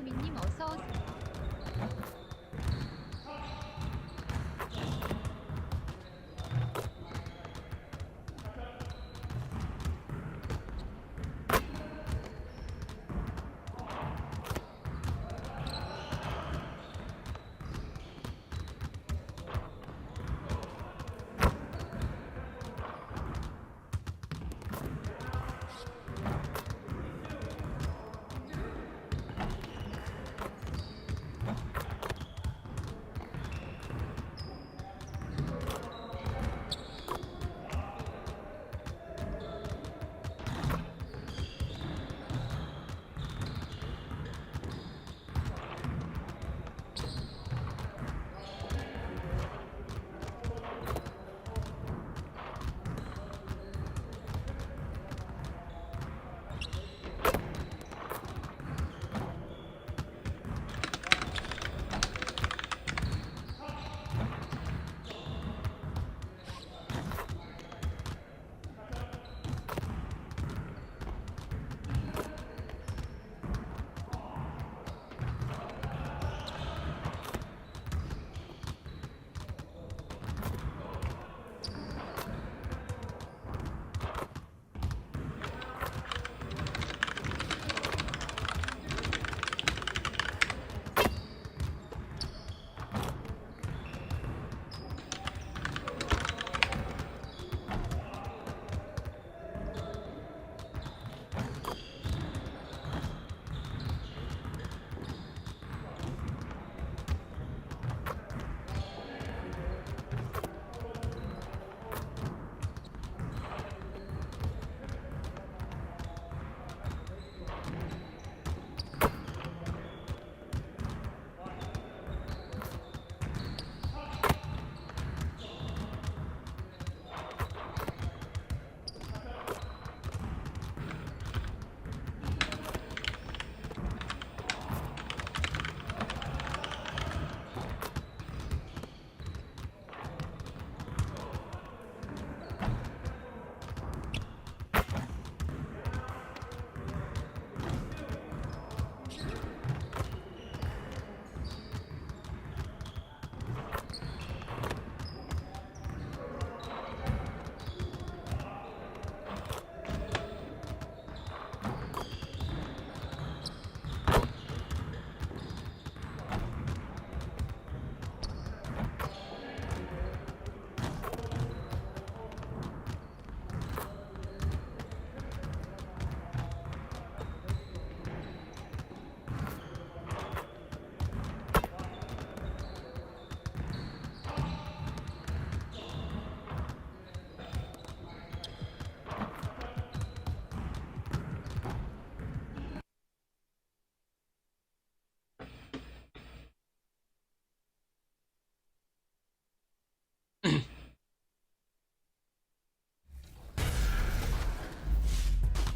김영민님 어서 오세요.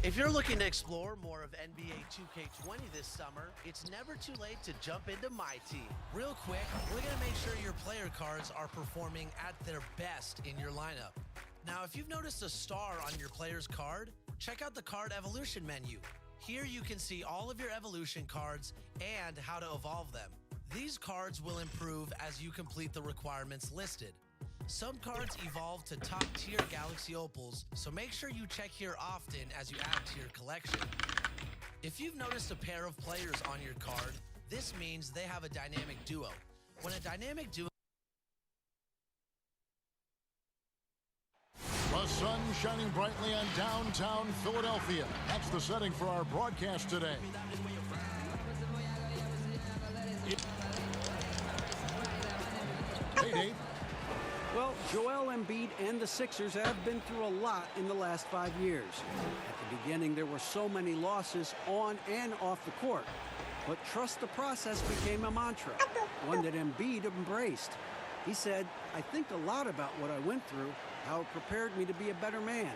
If you're looking to explore more of NBA 2K20 this summer, it's never too late to jump into my team. Real quick, we're going to make sure your player cards are performing at their best in your lineup. Now, if you've noticed a star on your player's card, check out the card evolution menu. Here you can see all of your evolution cards and how to evolve them. These cards will improve as you complete the requirements listed. Some cards evolve to top-tier Galaxy Opals, so make sure you check here often as you add to your collection. If you've noticed a pair of players on your card, this means they have a dynamic duo. When a dynamic duo... The sun shining brightly on downtown Philadelphia. That's the setting for our broadcast today. Hey, Dave. Well, Joel Embiid and the Sixers have been through a lot in the last 5 years. At the beginning, there were so many losses on and off the court. But trust the process became a mantra, one that Embiid embraced. He said, "I think a lot about what I went through, how it prepared me to be a better man.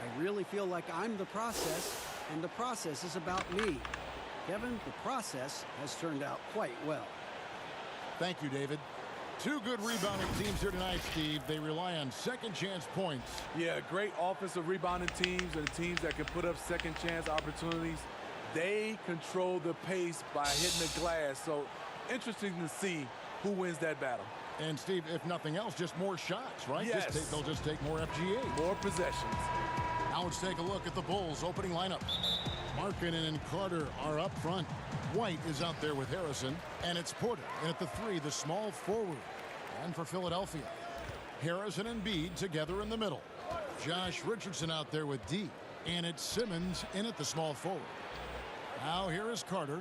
I really feel like I'm the process, and the process is about me." Kevin, the process has turned out quite well. Thank you, David. Two good rebounding teams here tonight, Steve. They rely on second chance points. Yeah, great offensive rebounding teams and teams that can put up second chance opportunities. They control the pace by hitting the glass. So interesting to see who wins that battle. And Steve, if nothing else, just more shots, right? Yes. They'll just take more FGA. More possessions. Now let's take a look at the Bulls' opening lineup. Markkanen and Carter are up front. White is out there with Harrison. And it's Porter. And at the 3, the small forward. And for Philadelphia, Harrison and Embiid together in the middle. Josh Richardson out there with D. And it's Simmons in at the small forward. Now here is Carter.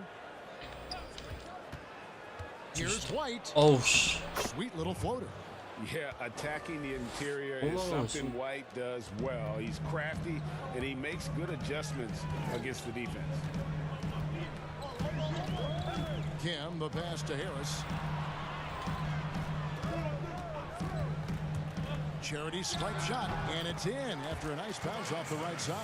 Here's White. 어우, Sweet little floater. Yeah, attacking the interior is something White does well. He's crafty, and he makes good adjustments against the defense. Kim, the pass to Harris. Charity stripe shot, and it's in after a nice bounce off the right side.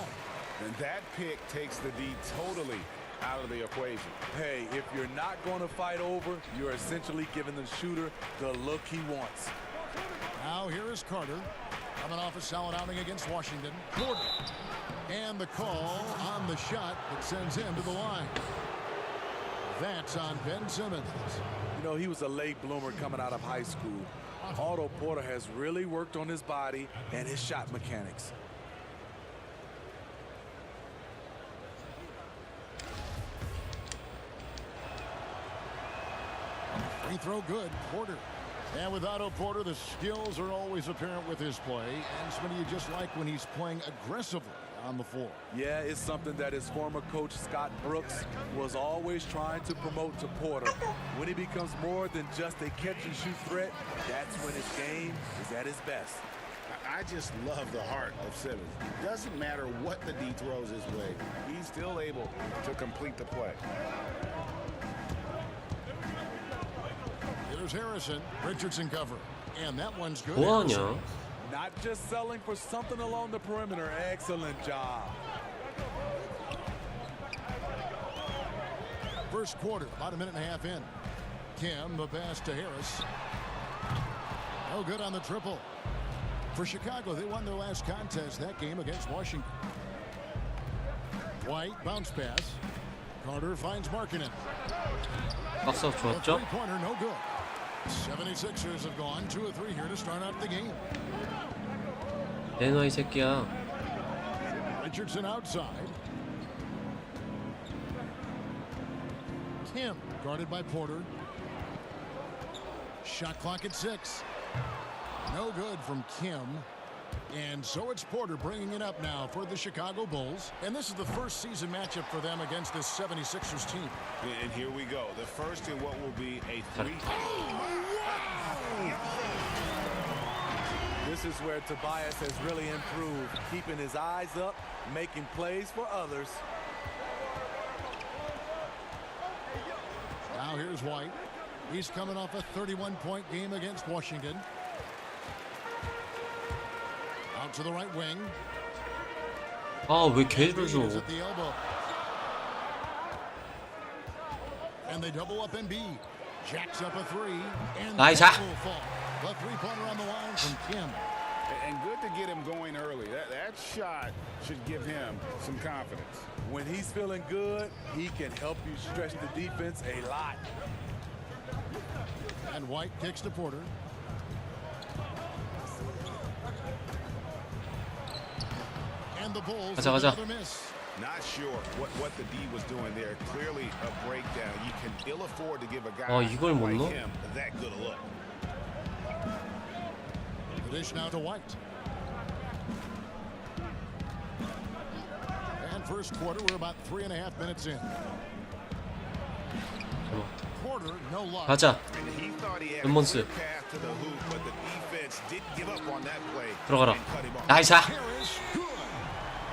And that pick takes the D totally out of the equation. Hey, if you're not going to fight over, you're essentially giving the shooter the look he wants. Now here is Carter, coming off a solid outing against Washington. Porter. And the call on the shot that sends him to the line. That's on Ben Simmons. You know, he was a late bloomer coming out of high school. Otto Porter has really worked on his body and his shot mechanics. Free throw good. Porter. And with Otto Porter, the skills are always apparent with his play. And Smitty, you just like when he's playing aggressively on the floor. Yeah, it's something that his former coach, Scott Brooks, was always trying to promote to Porter. When he becomes more than just a catch-and-shoot threat, that's when his game is at his best. I just love the heart of Simmons. Doesn't matter what the D throws his way, he's still able to complete the play. Here's Harrison. Richardson cover. And that one's good. 뭐하냐? Not just selling for something along the perimeter. Excellent job. First quarter, about a minute and a half in. Kim, the pass to Harris. No good on the triple. For Chicago, they won their last contest that game against Washington. White, bounce pass. Carter finds Markkanen. 박스 The 좋았죠? three-pointer, no good. 76ers have gone 2 of 3 here to start out the game. 내놔 이 새끼야. Richardson outside. Kim guarded by Porter. Shot clock at 6. No good from Kim. And so it's Porter bringing it up now for the Chicago Bulls. And this is the first season matchup for them against this 76ers team. And here we go. The first in what will be a 3. This is where Tobias has really improved, keeping his eyes up, making plays for others. Now here's White. He's coming off a 31-point game against Washington. Out to the right wing. 아, 왜 걔를 줘? Is at the elbow. And they double up Embiid. Jacks up a 3. And Nice. that will fall. The three-pointer on the line from Kim. And good to get him going early. That shot should give him some confidence. When he's feeling good, he can help you stretch the defense a lot. And White kicks to Porter. And the Bulls 가자, with 가자. another miss. Not sure what the D was doing there. Clearly a breakdown. You can ill afford to give a guy 이걸 못 like 넣어? him that good a look. The dish now to White. And first quarter, we're about 3.5 minutes in. Porter, no luck. 가자. And he thought he had a 런먼스. clear path to the hoop, but the defense didn't give up on that play. 들어가라. and cut him off. 나이스. Harris, good.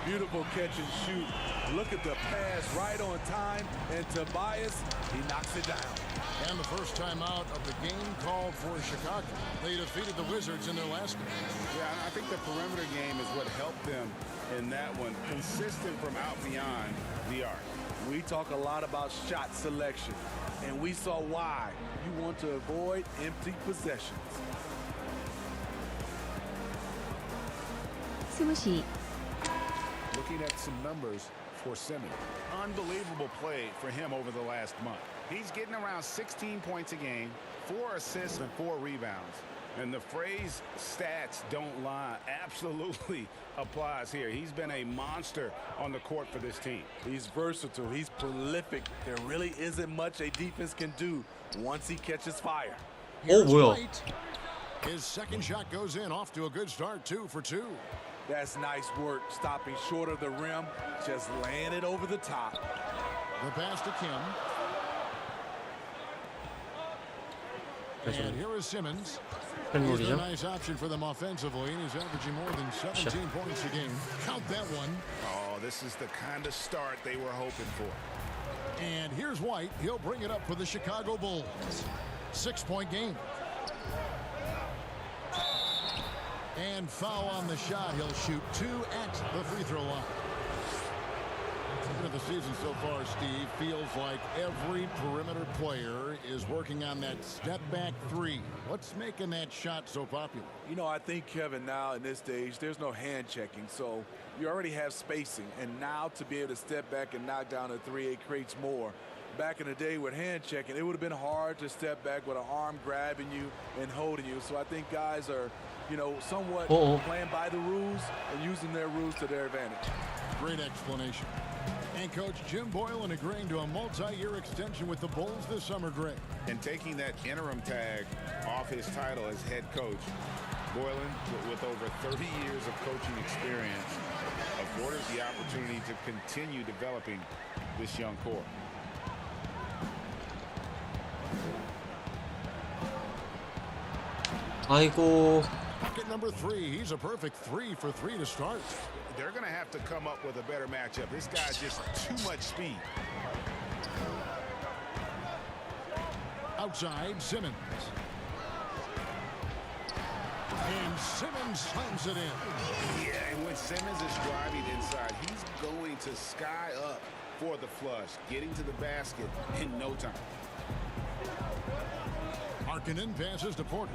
Beautiful catch and shoot. Look at the pass right on time, and Tobias, he knocks it down. And the first time out of the game called for Chicago. They defeated the Wizards in their last game. Yeah, I think the perimeter game is what helped them in that one. Consistent from out beyond the arc. We talk a lot about shot selection, and we saw why. You want to avoid empty possessions. 스무시 Looking at some numbers for Simmons. Unbelievable play for him over the last month. He's getting around 16 points a game, 4 assists and 4 rebounds. And the phrase stats don't lie absolutely applies here. He's been a monster on the court for this team. He's versatile. He's prolific. There really isn't much a defense can do once he catches fire. Here's 뭐야? White. His second shot goes in, off to a good start, 2 for 2. That's nice work, stopping short of the rim, just laying it over the top. The pass to Kim. And here is Simmons. He's a 팬물이죠? nice option for them offensively, and he's averaging more than 17 points a game. Count that one. Oh, this is the kind of start they were hoping for. And here's White. He'll bring it up for the Chicago Bulls. 6-point game. And foul on the shot. He'll shoot 2 at the free throw line. The season so far, Steve, feels like every perimeter player is working on that step back 3. What's making that shot so popular? You know, I think, Kevin, now in this stage, there's no hand checking, so you already have spacing, and now to be able to step back and knock down a 3, it creates more. Back in the day with hand checking, it would have been hard to step back with an arm grabbing you and holding you. So I think guys are, you know, somewhat playing by the rules and using their rules to their advantage. Great explanation. And Coach Jim Boylan agreeing to a multi-year extension with the Bulls this summer, Greg. And taking that interim tag off his title as head coach, Boylan, with over 30 years of coaching experience, afforded the opportunity to continue developing this young core. 아이고. Bucket number 3. He's a perfect 3 for 3 to start. They're going to have to come up with a better matchup. This guy's just too much speed. Outside, Simmons. And Simmons slams it in. Yeah, and when Simmons is driving inside, he's going to sky up for the flush, getting to the basket in no time. Markkanen passes to Porter.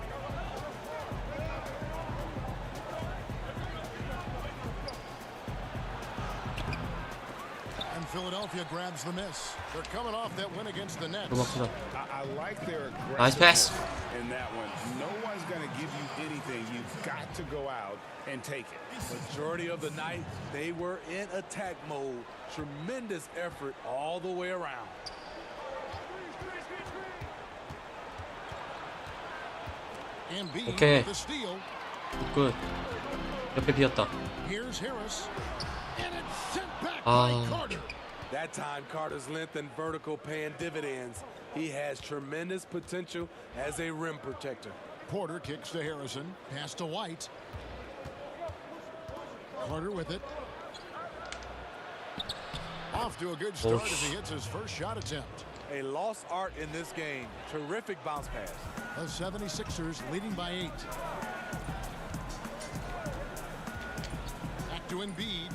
And Philadelphia grabs the miss. They're coming off that win against the Nets. I like their Nice pass. aggressiveness in that one. No one's going to give you anything. You've got to go out and take it. Majority of the night, they were in attack mode. Tremendous effort all the way around. Embiid Okay. with the steal. 굿. 옆에 비었다. Here's Harris. And it's sent back Ah. by Carter. That time, Carter's length and vertical paying dividends. He has tremendous potential as a rim protector. Porter kicks to Harrison. Pass to White. Carter with it. Off to a good start as he hits his first shot attempt. A lost art in this game. Terrific bounce pass. The 76ers leading by 8. Back to Embiid.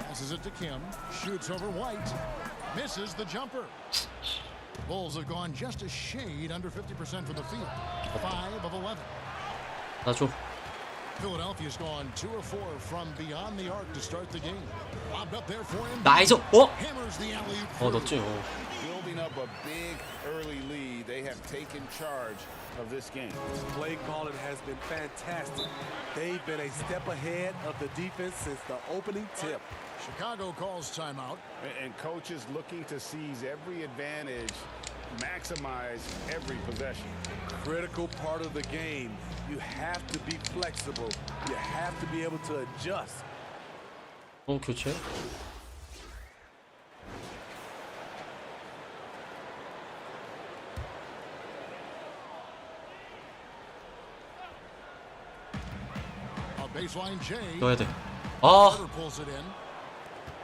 Passes it to Kim. Shoots over White. Misses the jumper. Bulls have gone just a shade under 50% from the field. 5 of 11. 나 줘. Philadelphia's gone 2 of 4 from beyond the arc to start the game. Lobbed up there for him. 나이스. 어? Hammers the alley-oop. 넣었지. Building up a big early lead, they have taken charge of this game. Play calling has been fantastic. They've been a step ahead of the defense since the opening tip. Chicago calls timeout. And coaches looking to seize every advantage, maximize every possession. Critical part of the game. You have to be flexible. You have to be able to adjust. 교체? A baseline J. 넣어야 돼. 아, Carter pulls it in.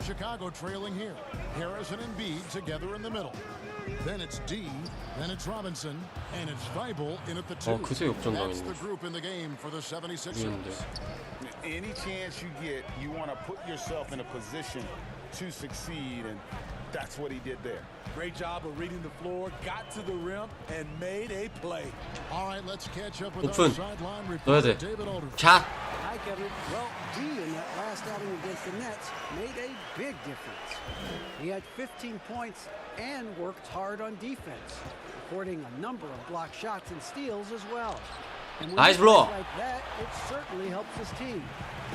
Chicago trailing here. Harris and Embiid together in the middle. Then it's D. Then it's Robinson. And it's Weibel in at the 2. 그새 역전당했네. That's the group in the game for the 76ers. Any chance you get, you want to put yourself in a position to succeed, and that's what he did there. Great job of reading the floor, got to the rim, and made a play. All right, let's catch up with our 오픈. sideline 넣어야 reporter 돼. David Alder. 자. Hi, Kevin. Well, D in that last outing against the Nets made a big difference. He had 15 points and worked hard on defense, recording a number of blocked shots and steals as well. And when Nice he plays block. like that, it certainly helps his team.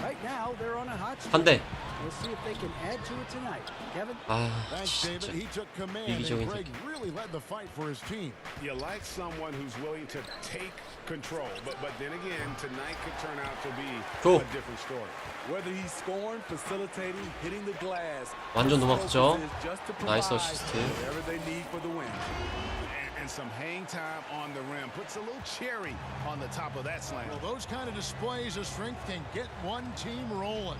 Right now, they're on a hot 한 streak. 대. We'll see if they can add to it tonight. Kevin? 아, Thanks, David. 진짜. He took command, 이기적인 and Greg 새끼. really led the fight for his team. You like someone who's willing to take control, but then again, tonight could turn out to be 조. a different story. Whether he's scoring, facilitating, hitting the glass, 완전 his 노마크죠. focus is just to 나이스 provide 어시스트. whatever they need for the win. And some hang time on the rim puts a little cherry on the top of that slam. Well, those kind of displays of strength can get one team rolling.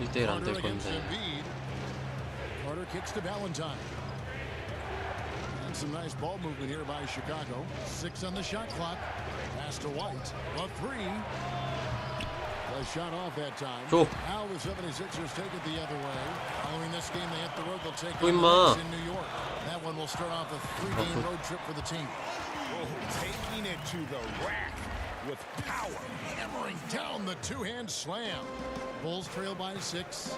1대1 안 Carter 될 against 건데. Embiid. Carter kicks to Valentine. And some nice ball movement here by Chicago. 6 on the shot clock. Pass to White. A 3. The shot off that time. 줘. Now the 76ers take it the other way. Following this game, they hit the road. They'll take 또 on the 임마. Knicks in New York. That one will start off a 3-game road trip for the team. Oh, taking it to the rack with power. Hammering down the two-hand slam. Bulls trail by 6.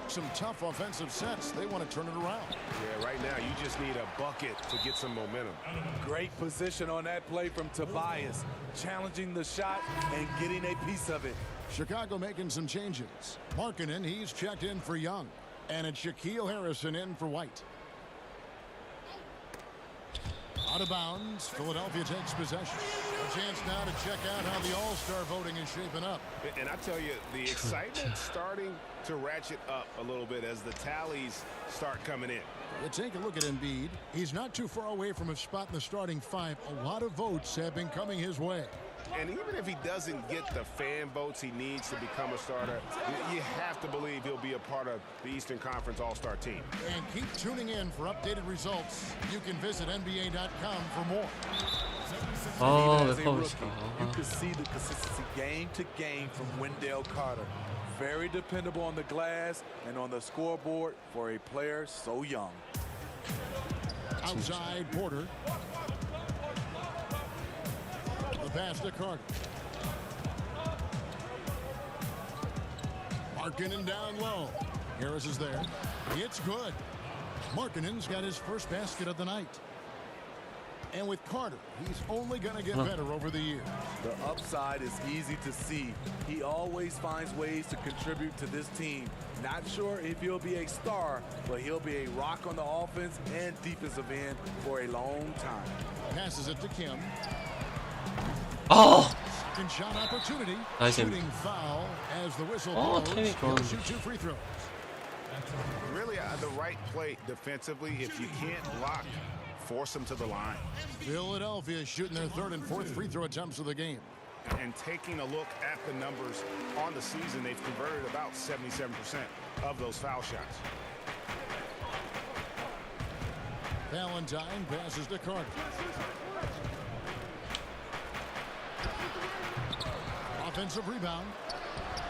Some tough offensive sets. They want to turn it around. Yeah, right now you just need a bucket to get some momentum. Great position on that play from Tobias, challenging the shot and getting a piece of it. Chicago making some changes. Markkanen, he's checked in for Young. And it's Shaquille Harrison in for White. Out of bounds, Philadelphia takes possession. A chance now to check out how the All-Star voting is shaping up. And I tell you, the excitement's starting to ratchet up a little bit as the tallies start coming in. You take a look at Embiid. He's not too far away from a spot in the starting 5. A lot of votes have been coming his way. And even if he doesn't get the fan votes he needs to become a starter, you have to believe he'll be a part of the Eastern Conference All-Star team. And keep tuning in for updated results. You can visit NBA.com for more. 아, Even 왜 as a 파울 rookie, 시켜. you can see the consistency game to game from Wendell Carter. Very dependable on the glass and on the scoreboard for a player so young. Outside Porter. The pass to Carter. Markkanen down low. Harris is there. It's good. Markkanen's got his first basket of the night. And with Carter, he's only going to get better over the years. The upside is easy to see. He always finds ways to contribute to this team. Not sure if he'll be a star, but he'll be a rock on the offense and defensive end for a long time. Passes it to Kim. 아, Second shot opportunity. Nice. Shooting foul as the whistle Oh, blows. timing He'll 좋은데. shoot 2 free throws. Really, the right play defensively. If you can't block, force them to the line. Philadelphia shooting their 3rd and 4th free throw attempts of the game. And taking a look at the numbers on the season, they've converted about 77% of those foul shots. Valentine passes to Carter. Offensive rebound.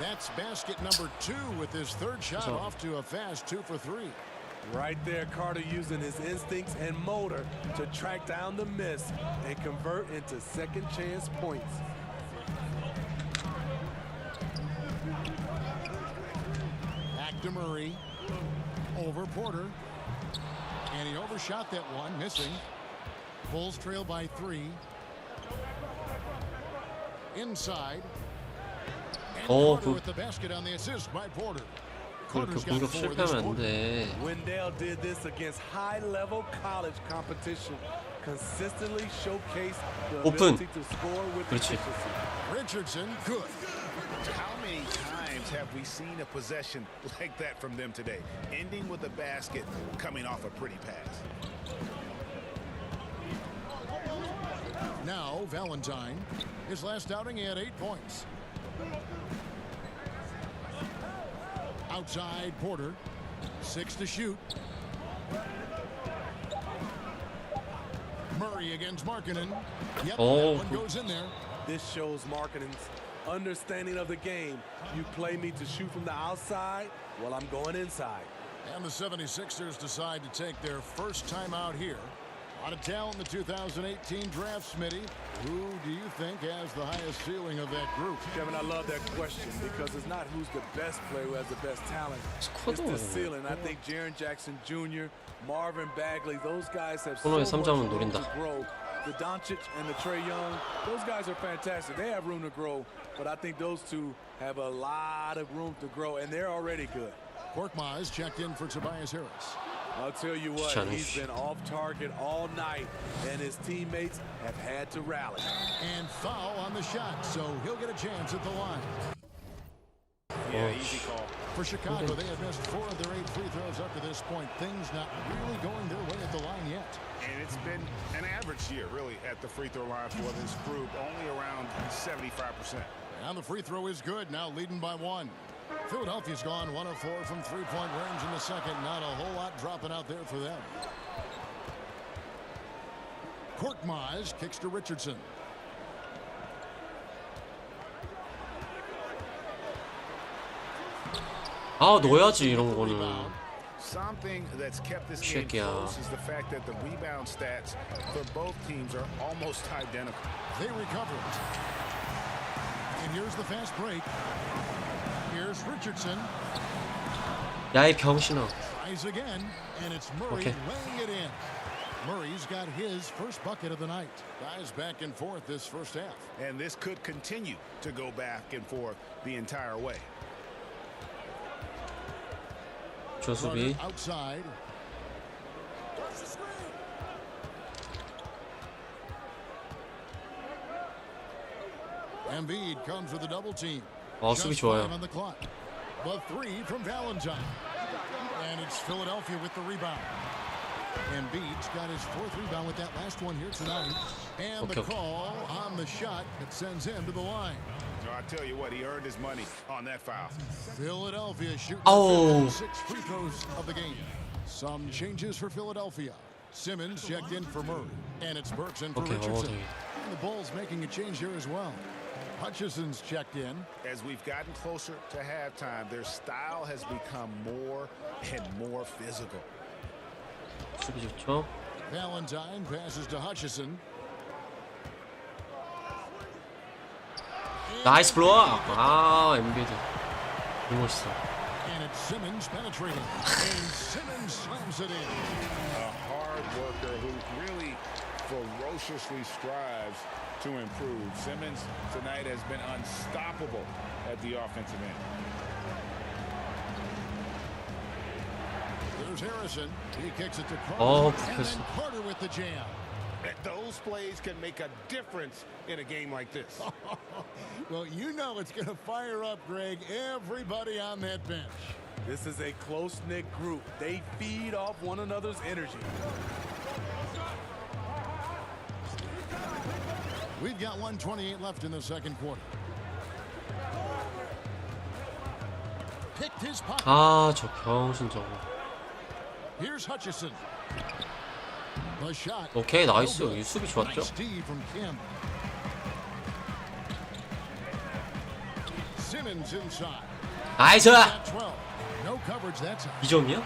That's basket number 2 with his 3rd shot off to a fast 2 for 3. Right there, Carter using his instincts and motor to track down the miss and convert into second chance points. Back to Murray. Over Porter. And he overshot that one, missing. Bulls trail by 3. Inside. And Carter with the basket on the assist by Porter. 그렇게 Carter's got 공격 4 this 실패하면 안 quarter. 네. 돼. Wendell did this against high-level college competition. Consistently showcased the Open. ability to score with 그렇지. efficiency. Richardson, good. How many times have we seen a possession like that from them today? Ending with a basket, coming off a pretty pass. Now Valentine. His last outing, he had 8 points. Outside Porter. 6 to shoot. Murray against Markkanen. Yep, Oh, that one goes in there. This shows Markkanen's understanding of the game. You play me to shoot from the outside, well, I'm going inside. And the 76ers decide to take their first time out here On a talent in the 2018 draft, Smitty, who do you think has the highest ceiling of that group? Kevin, I love that question because it's not who's the best player who has the best talent. It's 스쿼드 the ceiling. I think Jaren Jackson Jr., Marvin Bagley, those guys have so 코너에 much 3점은 room 노린다. to grow. The Doncic and the Trae Young, those guys are fantastic. They have room to grow, but I think those two have a lot of room to grow, and they're already good. Korkmaz checked in for Tobias Harris. I'll tell you what, he's been off target all night, and his teammates have had to rally. And foul on the shot, so he'll get a chance at the line. Yeah, easy call. For Chicago, they have missed 4 of their 8 free throws up to this point. Things not really going their way at the line yet. And it's been an average year, really, at the free throw line for this group, only around 75%. And the free throw is good, now leading by 1. Philadelphia's gone 1 of 4 from three-point range in the second. Not a whole lot dropping out there for them. Korkmaz kicks to Richardson. 아 넣어야지 이런 거는. Something that's kept this game close is the fact that the rebound stats for both teams are almost identical. They recover it. And here's the fast break. Here's Richardson. 야 이 병신아. Tries again, and it's Murray laying it in. Murray's got his first bucket of the night. Guys back and forth this first half. And this could continue to go back and forth the entire way. 조수비. Outside. Embiid comes with a double team. 수비 좋아요. On the clock. The 3 from Valentine. And it's Philadelphia with the rebound. Embiid's got his 4th rebound with that last one here tonight. And the call on the shot that sends him to the line. I tell you what, he earned his money on that foul. Philadelphia shooting 6 free throws of the game. Some changes for Philadelphia. Simmons checked in for Murray. And it's Burks in for Richardson. And the Bulls making a change here as well. Hutchison's checked in. As we've gotten closer to halftime, their style has become more and more physical. 수비 좋죠. Valentine passes to Hutchison. 나이스 블록. 아 엔비드. 너무 멋있어. And it's Simmons penetrating. And Simmons slams it in. A hard worker who really ferociously strives to improve. Simmons tonight has been unstoppable at the offensive end. There's Harrison. He kicks it to Carter. And then 불켰어. Carter with the jam. Those plays can make a difference in a game like this. Well, you know it's going to fire up, Greg, everybody on that bench. This is a close-knit group. They feed off one another's energy. We've got 1:28 left in the second quarter. Picked his pocket. 아 저 병신 저거. Here's Hutchison. The shot. 오케이 나이스. 이 수비 좋았죠. Nice D from Kim. Simmons inside. 나이스. 12. No coverage that time. 2점이야?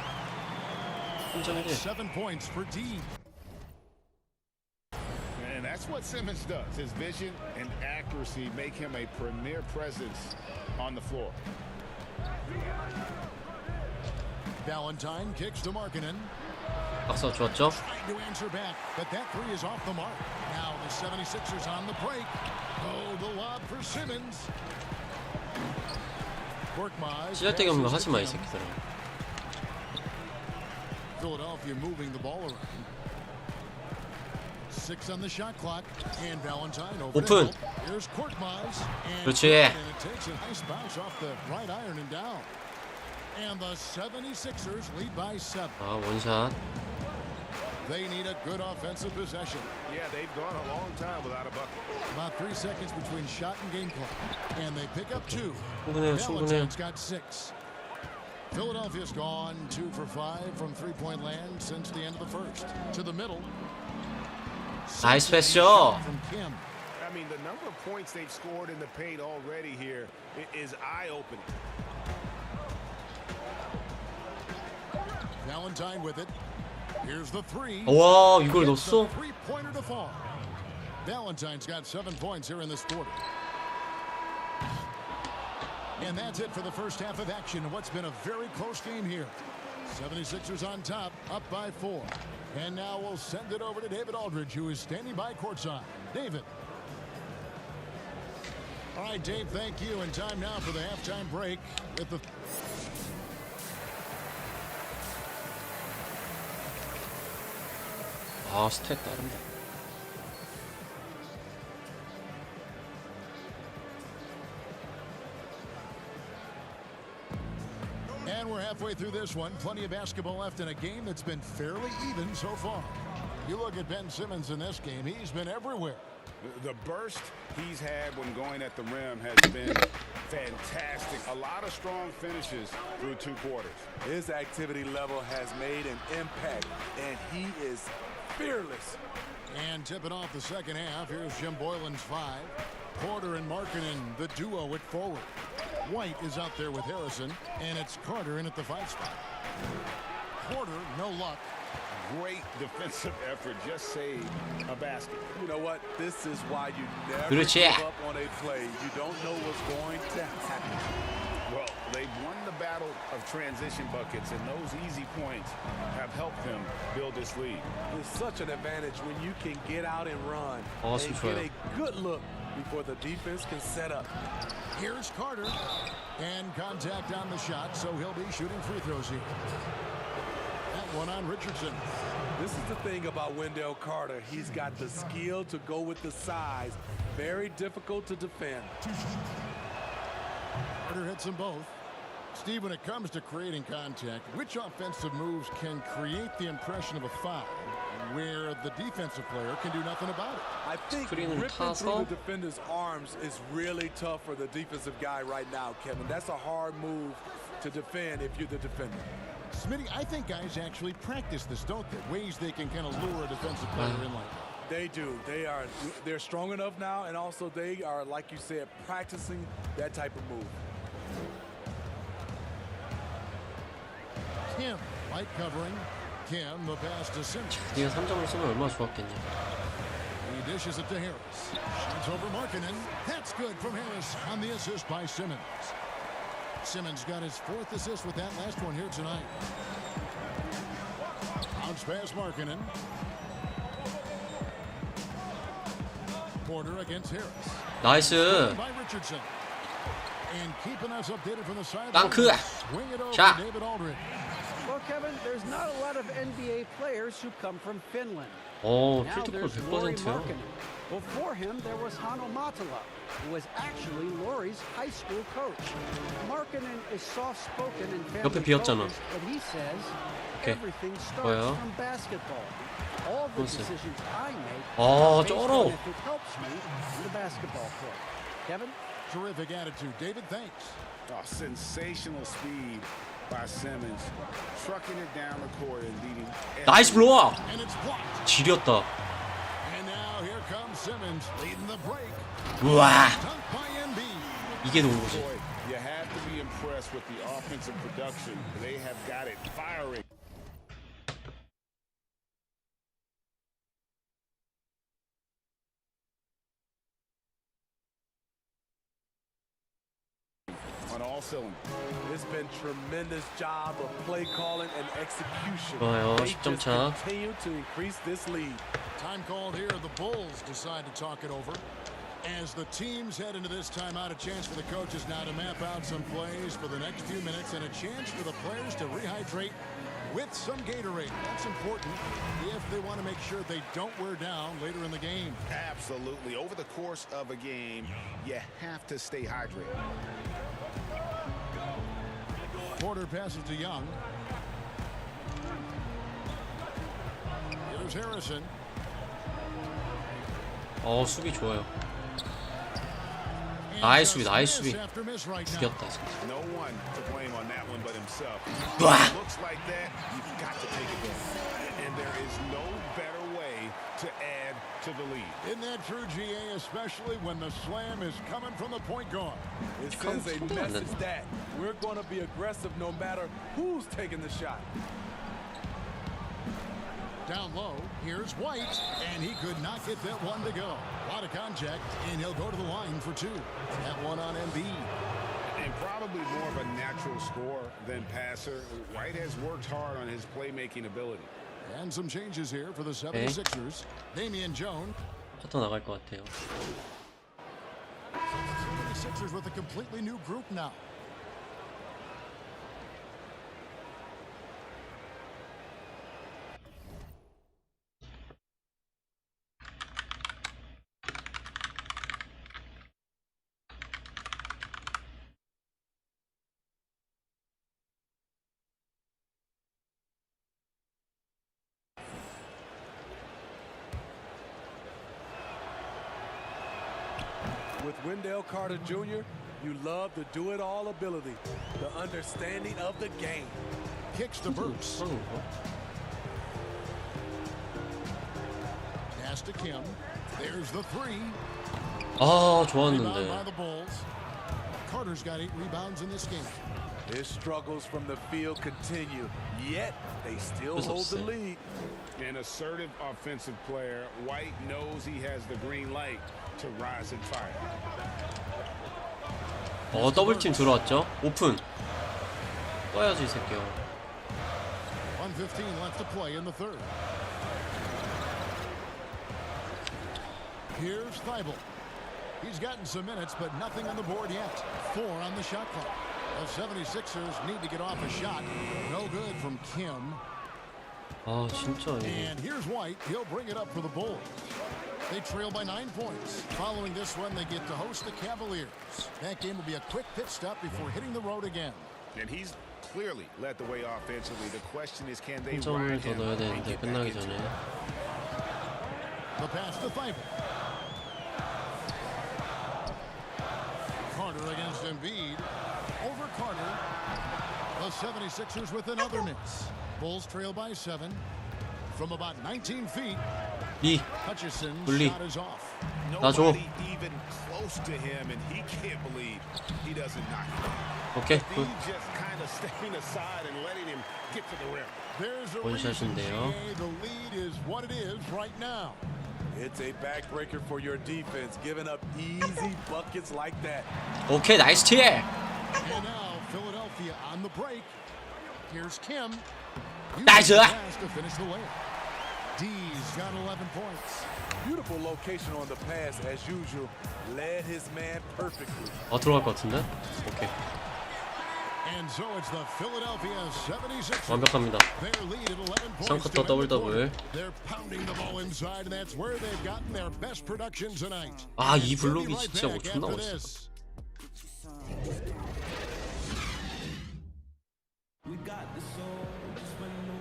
3점이래. 7 points for D. And that's what Simmons does. His vision and accuracy make him a premier presence on the floor. Valentine kicks to Markkanen. 박사 좋았죠? Trying to answer back, but that 3 is off the mark. Now the 76ers on the break. Oh, the lob for Simmons. 찌잘데기 없는 거 하지 마 이 새끼들아. Philadelphia moving the ball around. 6 on the shot clock, and Valentine over. 오픈. Here's Korkmaz. 그렇지. And it takes a nice bounce off the right iron and down. And the 76ers lead by 7. 아 원샷. They need a good offensive possession. Yeah, they've gone a long time without a bucket. About 3 seconds between shot and game clock. And they pick up 2. 충분해요 충분해요. Valentine's got 6. Philadelphia's gone 2 for 5 from three-point land since the end of the first. To the middle. 나이스 패스죠. From Kim. I mean, the number of points they've scored in the paint already here is eye-opening. Valentine with it. Here's the three. 와, 이걸 It's a 넣었어? three-pointer to fall. Valentine's got 7 points here in this quarter. And that's it for the first half of action in what's been a very close game here. 76ers on top, up by 4. And now we'll send it over to David Aldridge, who is standing by courtside. David. All right, Dave, thank you. And time now for the halftime break with the... 아, 스탯 다른데. And we're halfway through this one. Plenty of basketball left in a game that's been fairly even so far. You look at Ben Simmons in this game, he's been everywhere. The burst he's had when going at the rim has been fantastic. A lot of strong finishes through 2 quarters. His activity level has made an impact, and he is fearless. And tipping off the second half, here's Jim Boylan's 5. Porter and Markkanen, the duo at forward. White is out there with Harrison, and it's Carter in at the 5 spot. Porter, no luck. Great defensive effort, just saved a basket. You know what? This is why you never 그렇지. give up on a play. You don't know what's going to happen. Well, they've won the battle of transition buckets, and those easy points have helped them build this lead. It's such an advantage when you can get out and run and 좋아요. get a good look before the defense can set up. Here's Carter. And contact on the shot, so he'll be shooting free throws here. That one on Richardson. This is the thing about Wendell Carter. He's got the skill to go with the size. Very difficult to defend. Carter hits them both. Steve, when it comes to creating contact, which offensive moves can create the impression of a foul where the defensive player can do nothing about it? I think 스크린을 ripping 타서 through the defender's arms is really tough for the defensive guy right now, Kevin. That's a hard move to defend if you're the defender. Smitty, I think guys actually practice this, don't they? Ways they can kind of lure a defensive player in like that. They do. They're strong enough now, and also they are, like you said, practicing that type of move. Kim, light covering. Kim, the pass to Simmons. 네가 3점을 쏘면 얼마나 좋았겠냐. He dishes it to Harris. Shoots over Markkanen. That's good from Harris on the assist by Simmons. Simmons got his 4th assist with that last one here tonight. Bounce pass Markkanen. Porter against Harris. 나이스. By Richardson. And keeping us updated from the side. 덩크. Swing it over 자. to David Aldridge. Well, Kevin, there's not a lot of NBA players who come from Finland. 오, Now 필드골 there's Lauri 100%요. Markkanen. Before him, there was Hanno Matala, who was actually Lauri's high school coach. Markkanen is soft-spoken and 옆에 비었잖아. family-focused, but he says 오케이. everything starts 뭐예요? from basketball. All the 무슨? decisions I make 아, based on 쩔어. if it helps me on the basketball court. Kevin? Terrific attitude. David, thanks. Oh, sensational speed by Simmons, trucking it down the court and leading. 나이스 블로와. And it's blocked. 지렸다. And now here comes Simmons leading the break. 우와. Dunk by Embiid. 이게 농구지. Boy, you have to be impressed with the offensive production. They have got it firing. On all cylinders. It's been tremendous job of play calling and execution. 좋아요. They 10점 just 차. continue to increase this lead. Time called here. The Bulls decide to talk it over. As the teams head into this timeout, a chance for the coaches now to map out some plays for the next few minutes and a chance for the players to rehydrate with some Gatorade. That's important if they want to make sure they don't wear down later in the game. Absolutely. Over the course of a game, you have to stay hydrated. Porter passes to Young. Here's Harrison. 수비 좋아요. 나이스 수비, 나이스 수비. After miss right now. 죽였다, 진짜. No one to blame on that one but himself. Blah. When it looks like that, you've got to take it down. And there is no better way to add to the lead. Isn't that true, GA, especially when the slam is coming from the point guard? It sends a message that we're going to be aggressive no matter who's taking the shot. Down low, here's White, and he could not get that one to go. A lot of contact, and he'll go to the line for two. That one on Embiid. And probably more of a natural scorer than passer. White has worked hard on his playmaking ability. And some changes here for the 76ers. Damian Jones. 커터 나갈 것 같아요. 76ers with a completely new group now. With Wendell Carter Jr., you love the do-it-all ability, the understanding of the game. Kicks to Burks. Pass to Kim. There's the three. 아, Rebound 좋았는데. by the Bulls. Carter's got 8 rebounds in this game. His struggles from the field continue, yet they still hold the lead. An assertive offensive player, White knows he has the green light to rise and fire. 더블팀 들어왔죠? 오픈. 떠야지, 이 새끼야. 1:15 left to play in the third. Here's Thibault. He's gotten some minutes, but nothing on the board yet. 4 on the shot clock. The 76ers need to get off a shot. No good from Kim. 아, 진짜. And here's White. He'll bring it up for the Bulls. They trail by 9 points. Following this one, they get to host the Cavaliers. That game will be a quick pit stop before hitting the road again. And he's clearly led the way offensively. The question is, can they 한 점을 ride 더 him 넣어야 and 되는데 get back 끝나기 into 전에. it? The pass to Thibault. Carter against Embiid. Over Carter. The 76ers with another miss. Bulls trail by 7. From about 19 feet, 리. Hutchison's 분리. shot is off. 나 줘. Nobody even close to him, and he can't believe he doesn't knock it. 오케이. He's just kind of stepping aside and letting him get to the rim. There's a reason, 원샷인데요. GA. The lead is what it is right now. It's a backbreaker for your defense, giving up easy buckets like that. 오케이, 나이스 티. And now Philadelphia on the break. Here's Kim. 나이스. To finish the layup. D's got 11 points. Beautiful location on the pass, as usual. Led his man perfectly. 들어갈 것 같은데? 오케이. And so it's the Philadelphia 76ers. 완벽합니다. Their lead at 11 points. 3쿼터 더블. They're pounding the ball inside, and that's where they've gotten their best production tonight. 아, 이 And we'll be 블록이 right 진짜 back 존나 after 멋있어. this.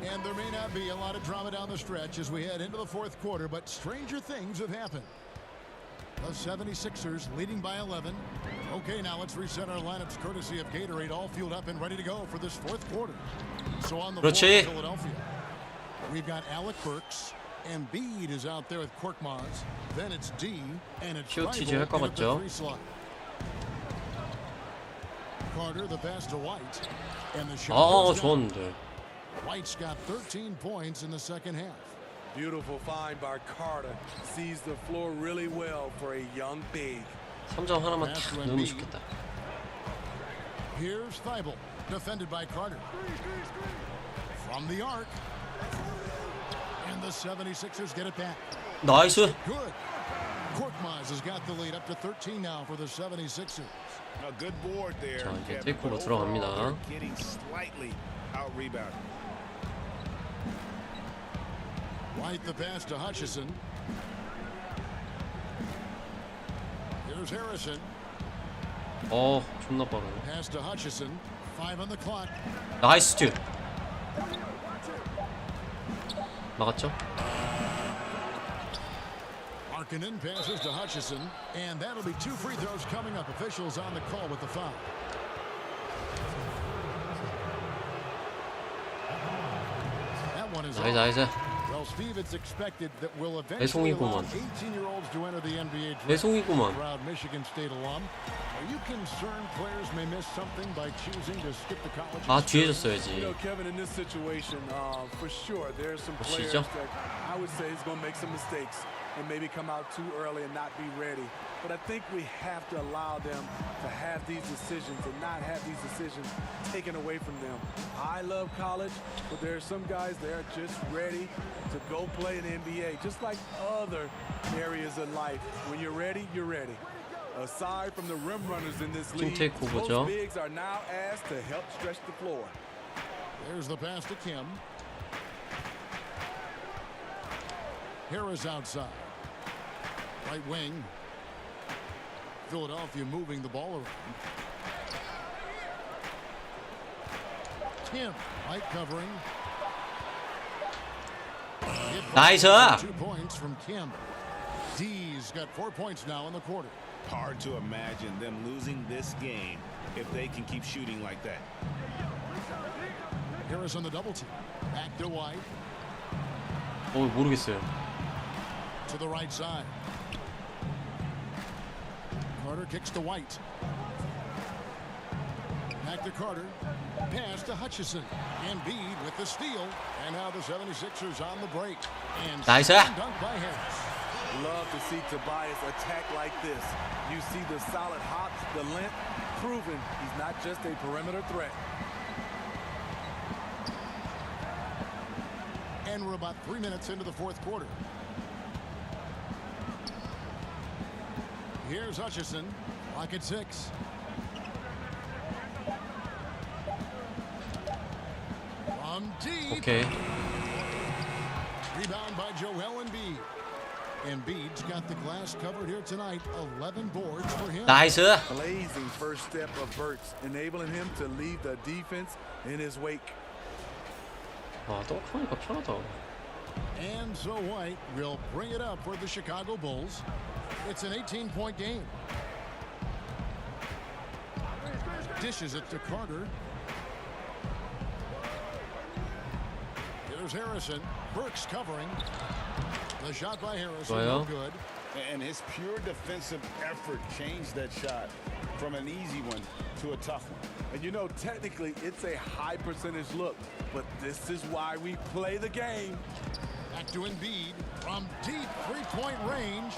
And there may not be a lot of drama down the stretch as we head into the fourth quarter, but stranger things have happened. The 76ers leading by 11. Okay, now let's reset our lineups courtesy of Gatorade, all fueled up and ready to go for this fourth quarter. So on the floor 그렇지. for Philadelphia, we've got Alec Burks. Embiid is out there with Korkmaz. Then it's D, and it's QTG Thibault 할것 in at the 같죠? 3 slot. Carter, the pass to White. And the shot goes down. 좋았는데. White's got 13 points in the second half. Beautiful find by Carter. Sees the floor really well for a young big. 3점 하나만 탁 넣으면 좋겠다. Here's Thibault, defended by Carter. From the arc. And the 76ers get it back. 나이스. Good. Korkmaz has got the lead up to 13 now for the 76ers. A good board there. 자, 이제 Kevin, 테이크로 but 들어갑니다. overall, they're getting slightly out-rebounded. White the pass to Hutchison. Here's Harrison. 존나 빠르네. Pass to Hutchison. 5 on the clock. 나이스 듀. 막았죠? Markkanen passes to Hutchison, and that'll be 2 free throws coming up. Officials on the call with the foul. That one is 나이스 off. 나이스. The Well, Steve, it's expected that we'll eventually allow 18-year-olds to enter the NBA draft. 배송이구만. Proud Michigan State alum. Are you concerned players may miss something by choosing to skip the college? 아, 뒤에 줬어야지. You know, Kevin, in this situation, for sure, there's some players that I would say is going to make some mistakes and maybe come out too early and not be ready. But I think we have to allow them to have these decisions and not have these decisions taken away from them. I love college, but there are some guys that are just ready to go play in the NBA, just like other areas of life. When you're ready, you're ready. Aside from the rim runners in this league, most bigs are now asked to help stretch the floor. There's the pass to Kim. Harris outside. Right wing. Philadelphia moving the ball around. Kim, light covering. Nice. 2 points from Kim. D's got 4 points now in the quarter. Hard to imagine them losing this game if they can keep shooting like that. Harris on the double team. Back to White. 모르겠어요. To the right side. Carter kicks to White. Back to Carter. Pass to Hutchison. Embiid with the steal. And now the 76ers on the break. And nice. Dunk by Harris. Love to see Tobias attack like this. You see the solid hops, the length, proving he's not just a perimeter threat. And we're about 3 minutes into the fourth quarter. Here's Hutchison. Clock at 6. From deep. Okay. Rebound by Joel Embiid. Embiid's got the glass covered here tonight. 11 boards for him. Nice. Blazing first step of Burks, enabling him to leave the defense in his wake. 아, 떡하니까 편하다. And so White will bring it up for the Chicago Bulls. It's an 18-point game. Dishes it to Carter. Here's Harrison. Burks covering. The shot by Harrison, no good. And his pure defensive effort changed that shot from an easy one to a tough one. And you know, technically, it's a high percentage look, but this is why we play the game. Back to Embiid from deep three-point range.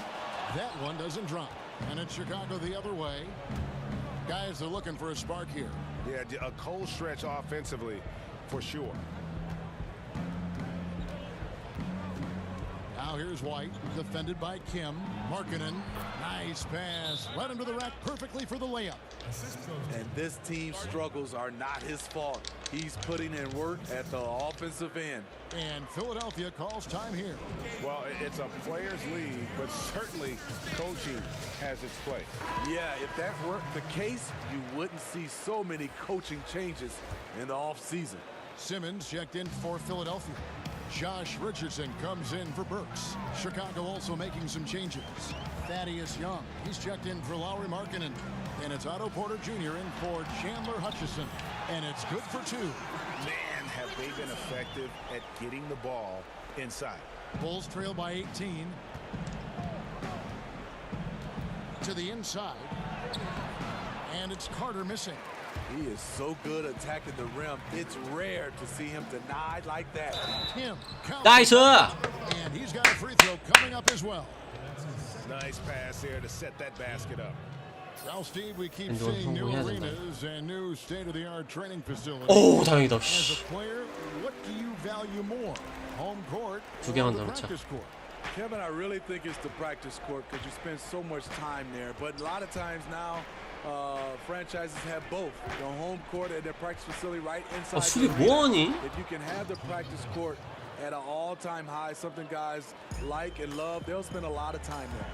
That one doesn't drop. And it's Chicago the other way. Guys are looking for a spark here. Yeah, a cold stretch offensively for sure. Now here's White, defended by Kim. Markkanen, nice pass. Led him to the rack perfectly for the layup. And this team's struggles are not his fault. He's putting in work at the offensive end. And Philadelphia calls time here. Well, it's a players' league, but certainly coaching has its place. Yeah, if that weren't the case, you wouldn't see so many coaching changes in the offseason. Simmons checked in for Philadelphia. Josh Richardson comes in for Burks. Chicago also making some changes. Thaddeus Young, he's checked in for Lauri Markkanen. And it's Otto Porter Jr. in for Chandler Hutchison. And it's good for 2. Man, have they been effective at getting the ball inside. Bulls trail by 18. To the inside. And it's Carter missing. He is so good attacking the rim. It's rare to see him denied like that. Tim, 나이스. And he's got a free throw coming up as well. Nice pass there to set that basket up. Well, Steve, we keep seeing new arenas and new state-of-the-art training facilities. 오, 다행이다. As a player, what do you value more? Home court 두 or 개만 the 더 넣자. practice court? Kevin, I really think it's the practice court because you spend so much time there. But a lot of times now, franchises have both the home court and their practice facility right inside. 수비 뭐하니? If you can have the practice court at an all-time high, something guys like and love, they'll spend a lot of time there.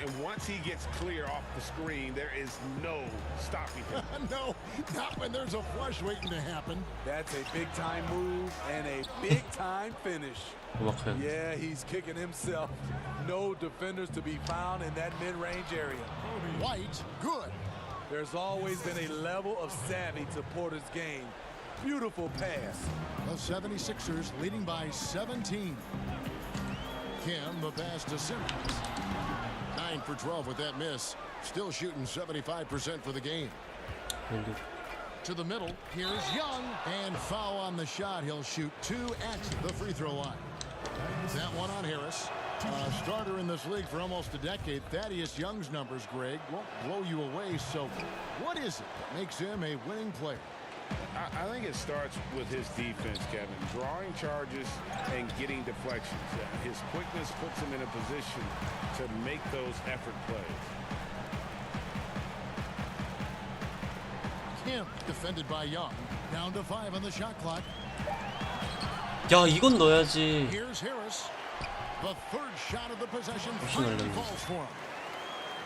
And once he gets clear off the screen, there is no stopping him. No, not when there's a flush waiting to happen. That's a big-time move and a big-time finish. Yeah, he's kicking himself. No defenders to be found in that mid-range area. White, good. There's always been a level of savvy to Porter's game. Beautiful pass. The 76ers leading by 17. Kim, the pass to Simmons. 9 for 12 with that miss. Still shooting 75% for the game. To the middle. Here's Young. And foul on the shot. He'll shoot 2 at the free throw line. That one on Harris. A starter in this league for almost a decade. Thaddeus Young's numbers, Greg, won't blow you away. So what is it that makes him a winning player? I think it starts with his defense, Kevin. Drawing charges and getting deflections. His quickness puts him in a position to make those effort plays. Kim defended by Young. Down to 5 on the shot clock. 야, 이건 넣어야지. Here's Harris. The third shot of the possession 날렸네. falls for him.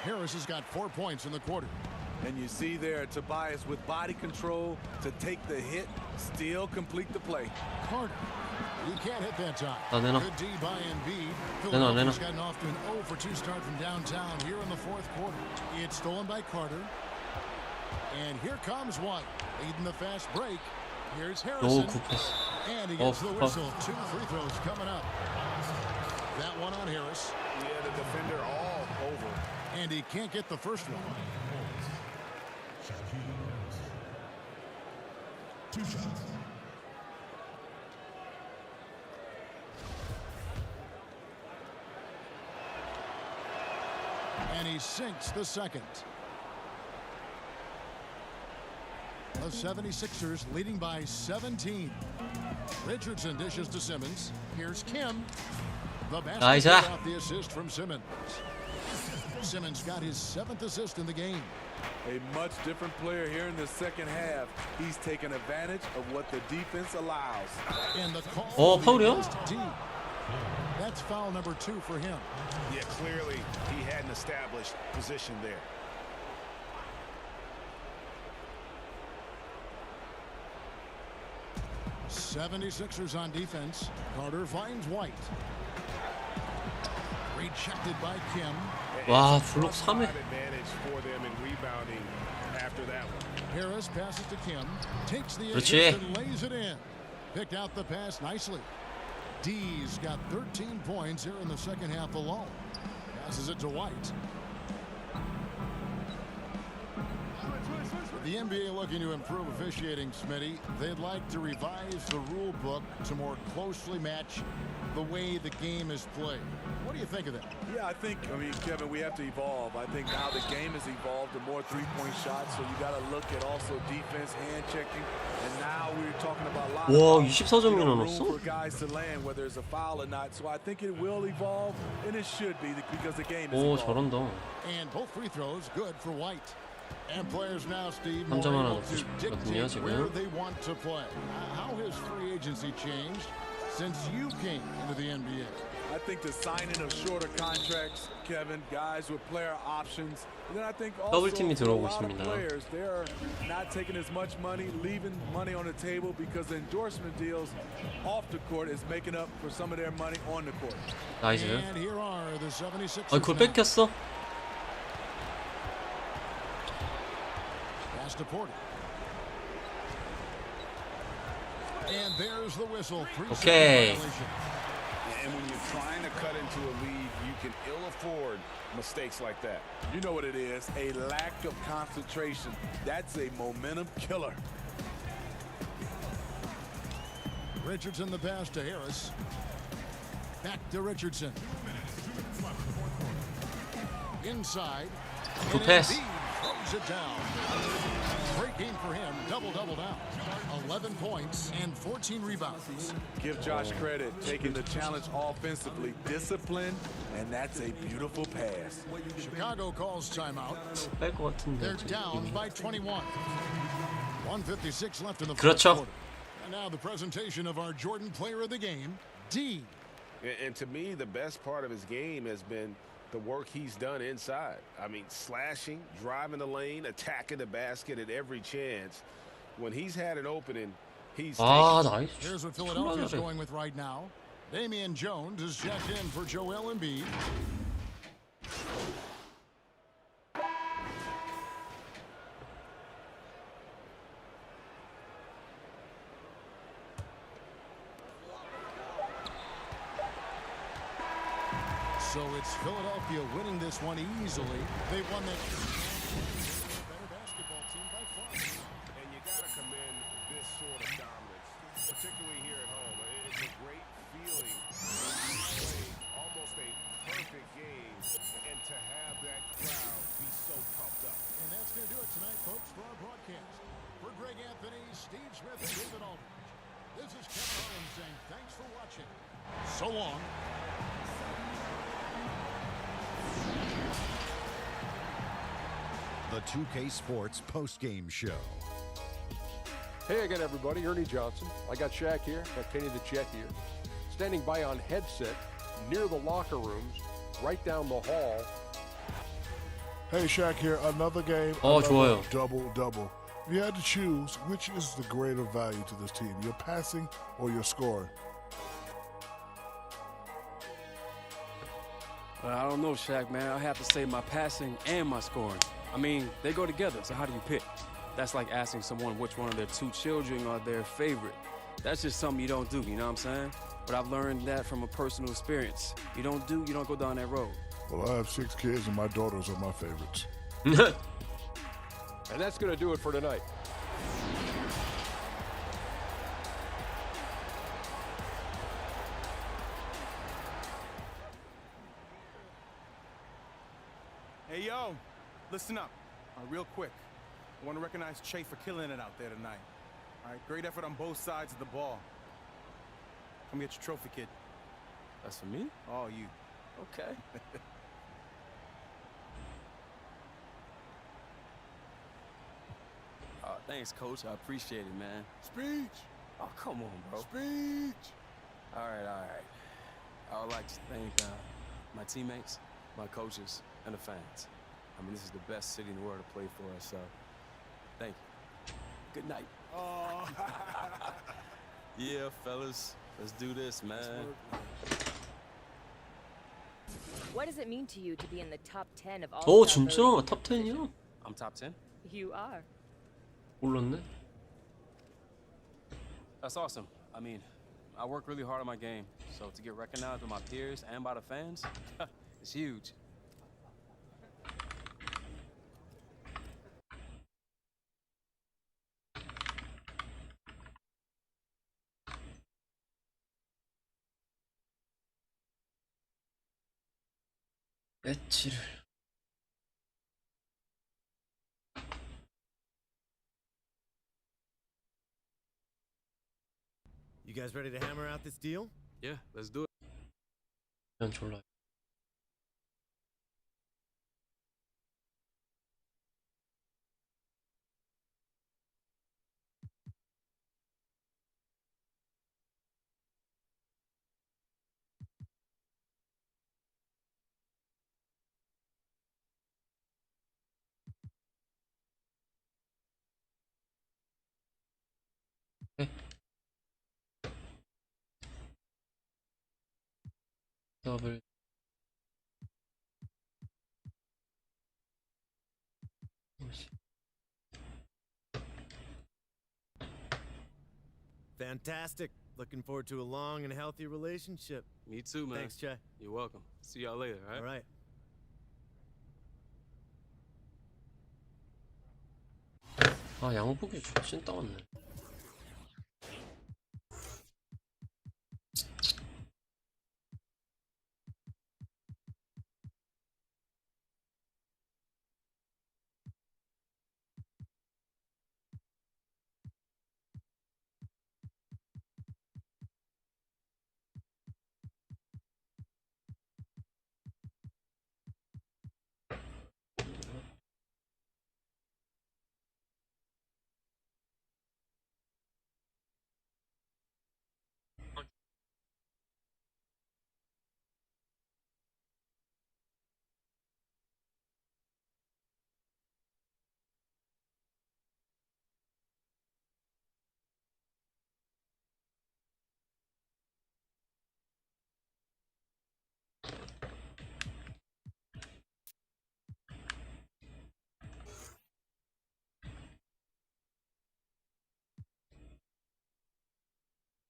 Harris has got 4 points in the quarter. And you see there Tobias with body control to take the hit, still complete the play. Carter. He can't hit that time. 내놔. Good D by Embiid. 내놔. Philadelphia's gotten off to an 0 for 2 start from downtown here in the fourth quarter. It's stolen by Carter. And here comes White. Leading the fast break. Here's Harrison. 오, 굿패스. And he gets the whistle. 2 free throws coming up. That one on Harris. Yeah, the defender all over. And he can't get the first one. 2 shots. And he sinks the second. The 76ers leading by 17. Richardson dishes to Simmons. Here's Kim. The basket off the assist from Simmons. Simmons got his 7th assist in the game. A much different player here in the second half. He's taken advantage of what the defense allows. And the call 파울이야? That's foul number 2 for him. Yeah, clearly he had an established position there. '76ers on defense. Carter finds White. Rejected by Kim. 와, 블록 3회. Advantage for them in rebounding after that one. Harris passes to Kim. Takes the 그렇지. assist and lays it in. Picked out the pass nicely. D's got 13 points here in the second half alone. Passes it to White. The NBA looking to improve officiating, Smitty. They'd like to revise the rule book to more closely match the way the game is played. What do you think of that? Yeah, I mean, Kevin, we have to evolve. I think now the game has evolved to more three-point shots, so you got to look at also defense, hand checking, and now we're talking about a lot 와, of 24점이나 room 넣었어? for guys to land, whether it's a foul or not. So I think it will evolve, and it should be because the game is 오, evolving. 잘한다. And both free throws good for White. And players now, Steve, 한 more 점 하나 able to 넣었거든요, dictate where 지금. they want to play. How has free agency changed since you came into the NBA? I think the signing of shorter contracts, Kevin, guys with player options, and then I think also 더블팀이 for a 들어오고 lot of 있습니다. players, they're not taking as much money, leaving money on the table because the endorsement deals off the court is making up for some of their money on the court. 나이스. And here are the 76ers. 아, 그걸 now. 뺏겼어? Pass to Porter. And there's the whistle. Okay. And when you're trying to cut into a lead, you can ill afford mistakes like that. You know what it is, a lack of concentration. That's a momentum killer. Richardson the pass to Harris. Back to Richardson. Inside. Good pass. Embiid throws it down. Great game for him. Double-double now. 11 points and 14 rebounds. Give Josh credit, taking the challenge offensively, disciplined, and that's a beautiful pass. Chicago calls timeout. 뺄 것 같은데. They're 지금 down 이미. by 21. 1:56 left in the 그렇죠. fourth quarter. And now the presentation of our Jordan player of the game, D. And to me, the best part of his game has been the work he's done inside. I mean, slashing, driving the lane, attacking the basket at every chance. When he's had an opening, he's 아, taken. 나이스. Here's what Philadelphia's 잘해. going with right now. Damian Jones is checked in for Joel Embiid. So it's Philadelphia winning this one easily. They won the better basketball team by far. And you got to commend this sort of dominance, particularly here at home. It's a great feeling to play almost a perfect game and to have that crowd be so pumped up. And that's going to do it tonight, folks, for our broadcast. For Greg Anthony, Steve Smith, and David Aldridge, this is Kevin Harlan saying thanks for watching. So long. The 2K Sports postgame show. Hey again, everybody. Ernie Johnson. I got Shaq here. Got Kenny the Jet here. Standing by on headset near the locker rooms, right down the hall. Hey, Shaq here. Another game. 좋아요. Double-double. If you had to choose, which is the greater value to this team, your passing or your scoring? Well, I don't know, Shaq, man. I have to say my passing and my scoring. I mean, they go together, so how do you pick? That's like asking someone which one of their two children are their favorite. That's just something you don't do, you know what I'm saying? But I've learned that from a personal experience. You don't go down that road. Well, I have 6 kids, and my daughters are my favorites. And that's going to do it for tonight. Hey, yo, listen up. Real quick. I want to recognize Che for killing it out there tonight. All right, great effort on both sides of the ball. Come get your trophy, kid. That's for me? Oh, you. Okay. Thanks, Coach. I appreciate it, man. Speech! Oh, come on, bro. Speech! All right. I would like to thank my teammates, my coaches, and the fans. I mean, this is the best city in the world to play for us, so thank you. Good night. Oh. Yeah, fellas, let's do this, man. What does it mean to you to be in the top 10 of all? 오 진짜? 탑 10이요? I'm top 10? You are. 몰랐네. That's awesome. I mean, I work really hard on my game, so to get recognized by my peers and by the fans, it's huge. 배치를. You guys ready to hammer out this deal? Yeah, let's do it. 난 졸라. 더블. Fantastic. Looking forward to a long and healthy relationship. Me too, man. Thanks, Che. You're welcome. See y'all later, all right? All right. 아, 양복이 진짜 따왔네.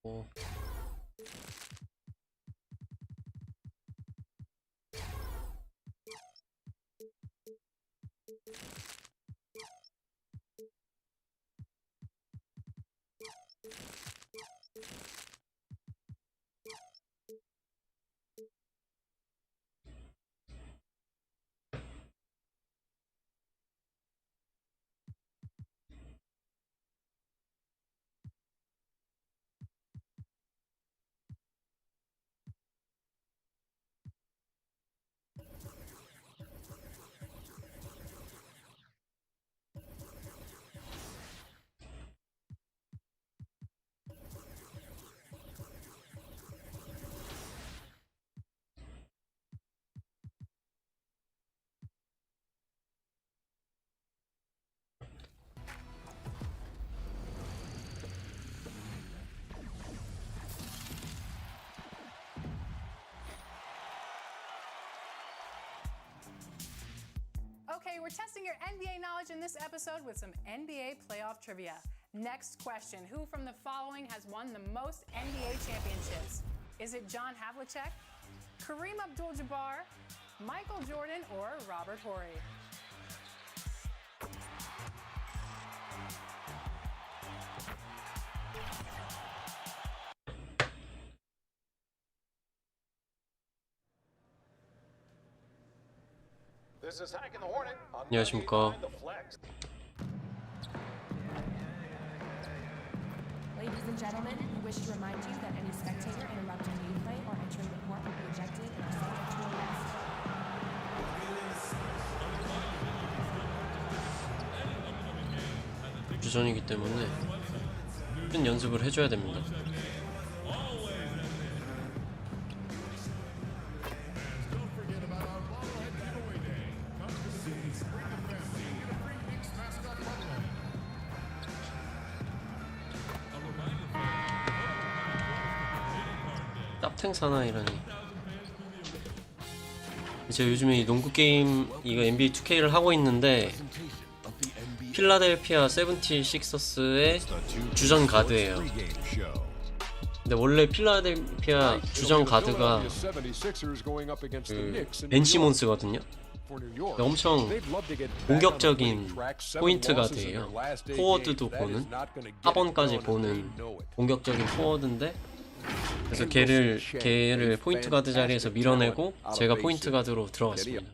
오. Okay, we're testing your NBA knowledge in this episode with some NBA playoff trivia. Next question, who from the following has won the most NBA championships? Is it John Havlicek, Kareem Abdul-Jabbar, Michael Jordan, or Robert Horry? 안녕하십니까. Ladies and gentlemen, we wish to remind you that any spectator interrupting replay or entering the court will be ejected and are subject to arrest. 주전이기 때문에 큰 연습을 해줘야 됩니다. 짭탱 사나이라니. 제가 요즘에 이 농구 게임 이거 NBA 2K를 하고 있는데 필라델피아 세븐티식서스의 주전 가드예요. 근데 원래 필라델피아 주전 가드가 그 벤 시몬스거든요. 엄청 공격적인 포인트 가드예요. 포워드도 보는, 하번까지 보는 공격적인 포워드인데, 그래서 걔를 포인트 가드 자리에서 밀어내고 제가 포인트 가드로 들어갔습니다.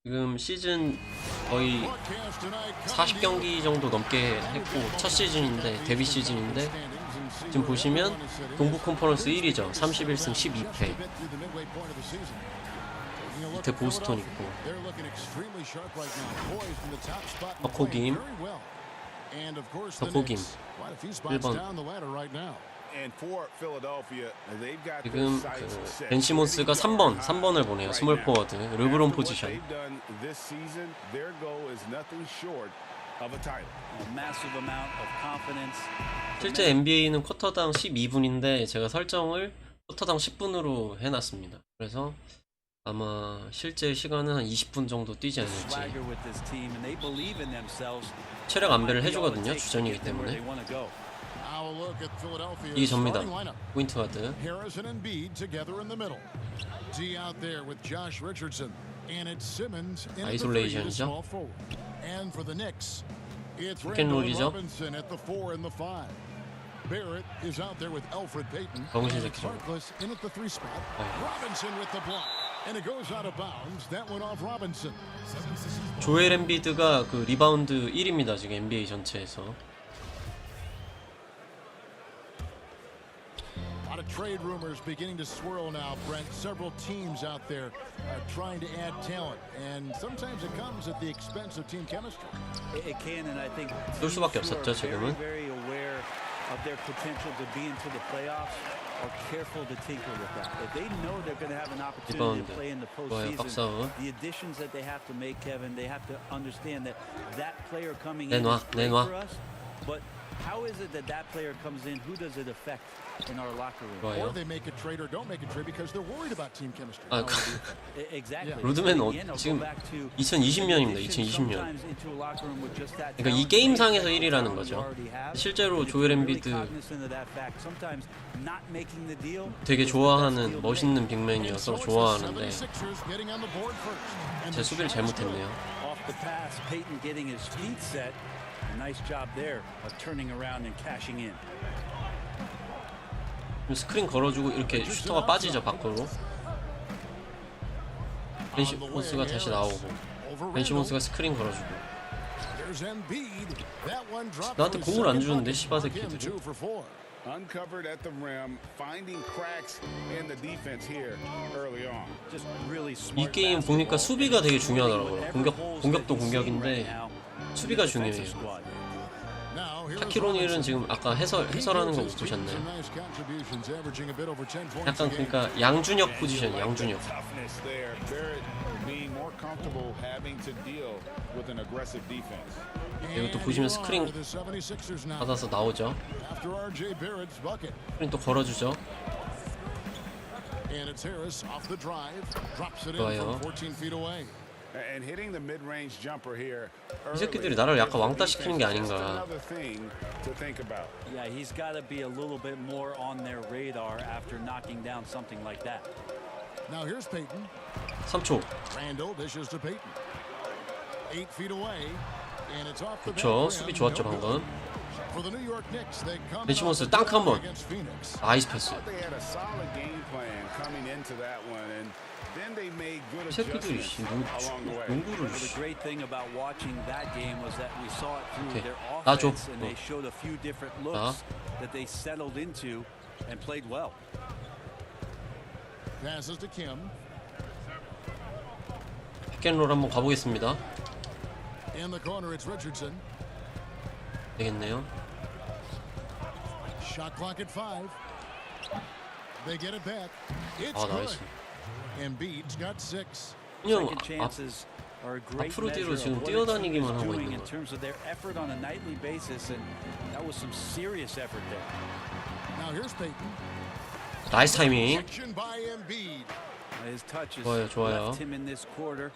지금 시즌 거의 40경기 정도 넘게 했고 첫 시즌인데, 데뷔 시즌인데, 지금 보시면 동부 컨퍼런스 1위죠. 31승 12패. 밑에 보스턴 있고, 덕호김, 1번. 지금 그 벤 시몬스가 3번을 보내요. 스몰 포워드, 르브론 포지션. 실제 NBA는 쿼터당 12분인데 제가 설정을 쿼터당 10분으로 해놨습니다. 그래서 아마 실제 시간은 한 20분 정도 뛰지 않을지. 체력 안배를 해주거든요, 주전이기 때문에. 이게 접니다. 포인트 가드. 아이솔레이션이죠. 픽앤롤이죠. 정신 새끼죠. 조엘 엠비드가 그 리바운드 1위입니다. 지금 NBA 전체에서. A lot of trade rumors beginning to swirl now, Brent. Several teams out there trying to add talent, and sometimes it comes at the expense of team chemistry. It can, and I think 쏠 수밖에 없었죠, 지금은. very aware of their potential to be into the playoffs. Are careful to tinker with that. If they know they're going to have an opportunity to play in the postseason, the additions that they have to make, Kevin, they have to understand that that player coming in is great for us, but how is it that that player comes in? Who does it affect in our locker room? Or they make a trade or don't make a trade because they're worried about team chemistry. Exactly. 루드맨 지금 2020년입니다. 2020년. 그러니까 이 게임상에서 1위라는 거죠. 실제로 조엘 엠비드 되게 좋아하는 멋있는 빅맨이어서 좋아하는데 제 수비를 잘못했네요. Nice job there of turning around and cashing in. 스크린 걸어주고 이렇게 슈터가 빠지죠, 밖으로. 벤 시몬스가 다시 나오고, 벤 시몬스가 스크린 걸어주고. 나한테 공을 안 주는데 씨바새끼들이. Uncovered at the rim, finding cracks in the defense here early on. Just really smart. 이 게임 보니까 수비가 되게 중요하더라고요. 공격도 공격인데 수비가 중요해요. 샤키로닐은 지금 아까 해설하는 거 못 보셨나요? 약간 그러니까 양준혁 포지션, 양준혁. 이것도 보시면 스크린 받아서 나오죠. 스크린 또 걸어주죠. And it's Harris off the drive, drops it in from 14 feet away. And hitting the mid-range jumper here. 이 새끼들이 나를 약간 왕따 시키는 게 아닌가. Another thing to think about. Yeah, he's got to be a little bit more on their radar after knocking down something like that. Now here's Peyton. 3초. Randall dishes to Peyton. 8 feet away. And it's off the 그렇죠. 수비 좋았죠 방금. For the New York Knicks, they come 벤 시몬스 땅크 한 번. 나이스 패스. They had a solid game plan coming into that one, and then they made good 이 새끼들이 adjustments along the way. 농구를. The great thing about watching that game was that we saw it through their 놔줘. offense, and they showed a few different looks that they settled into and played well. Passes to Kim. 픽앤롤 한번 가보겠습니다. In the corner, it's Richardson. 되겠네요. Shot clock at 5. They get it back. It's 아 나이스. Embiid's got 6. 그냥 Second chances are a great 앞으로 뒤로 measure 지금 of what a team 뛰어다니기만 is 하고 doing 있는 in 거예요. terms of their effort on a nightly basis, and that was some serious effort there. Now here's Peyton. 나이스 타이밍. Action by Embiid. His touches 좋아요, 좋아요. left him in this quarter.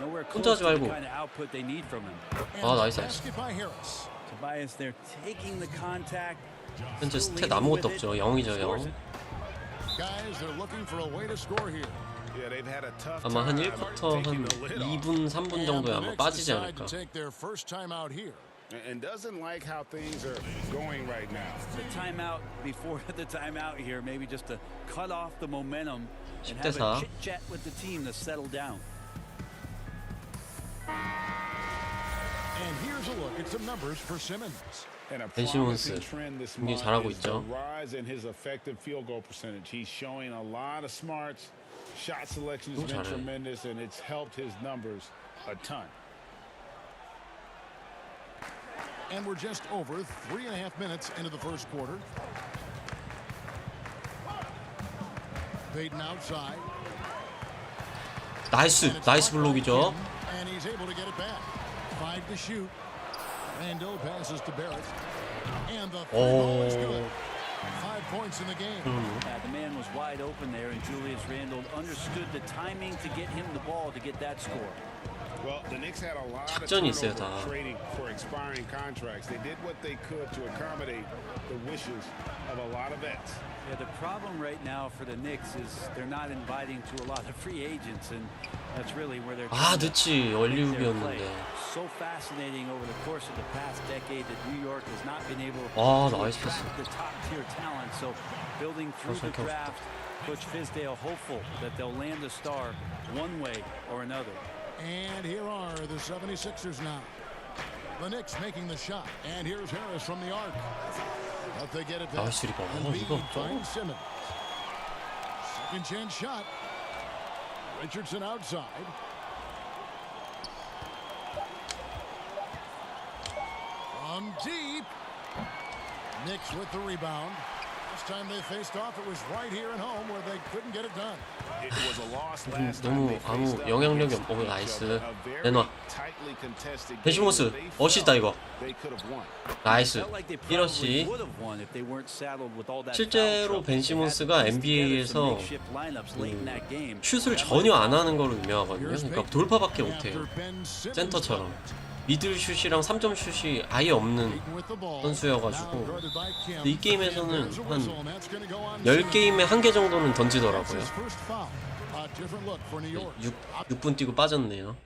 Nowhere 혼자 close 하지 to the 말고. kind of output they need from him. 아 나이스 나이스. Basket by Harris. Tobias there taking the contact. 현재 스탯 아무것도 없죠. 0이죠 0. Guys, they're looking for a way to score here. Yeah, they've had a tough 아마 한 time 1쿼터 한 taking the lid off. 2분 3분 정도에 아마 빠지지 Decide to 않을까. take their first time out here. And doesn't like how things are going right now. The timeout before the timeout here, maybe just to cut off the momentum and 10대 have a 4. chit chat with the team to settle down. And here's a look at some numbers for Simmons. And a 벤 시몬스 promising trend this 굉장히 month 잘하고 is the 있죠. rise in his effective field goal percentage. He's showing a lot of smarts. Shot selection has 너무 been 잘해. tremendous, and it's helped his numbers a ton. And we're just over 3.5 minutes into the first quarter. Peyton outside. 나이스 나이스 블록이죠. And he's able to get it back. 5 to shoot. Randall passes to Barrett. And the three ball is good. 5 points in the game. Yeah, the man was wide open there, and Julius Randle understood the timing to get him the ball to get that score. Well, the Knicks had a lot of 작전이 있어요, turnover 다. trading for expiring contracts. They did what they could to accommodate the wishes of a lot of vets. Yeah, the problem right now for the Knicks is they're not inviting to a lot of free agents, and that's really where they're 아 trying to 늦지 make their 원리우비였는데. play. So fascinating over the course of the past decade that New York has not been able 아, to 나이스 attract 패스. the top tier talent. So building through the draft, Coach Fizdale hopeful that they'll land a star one way or another. And here are the 76ers now. The Knicks making the shot. And here's Harris from the arc. But they get it back. 나이스 리바운드. Embiid 이거 finds Simmons. Second chance shot. Richardson outside. From deep. Knicks with the rebound. Last time they faced off, it was right here at home where they couldn't get it done. It was a loss last time 너무 they 아무 faced up 영향력이 against 없고 each 나이스. other. A very 내놔. tightly contested 벤 game 시몬스 that they 어시다 felt 이거. they could have won. 나이스. Felt like they probably 1어시. would have won if they weren't saddled with all that 실제로 foul 벤 trouble. 시몬스가 They had to piece together some NBA에서 makeshift lineups late in that game. 슛을 전혀 안 하는 걸로 유명하거든요. 그러니까 돌파밖에 못해요. 센터처럼. 미들 슛이랑 3점 슛이 아예 없는 선수여가지고 이 게임에서는 한 10게임에 1개 정도는 던지더라고요. 6분 뛰고 빠졌네요.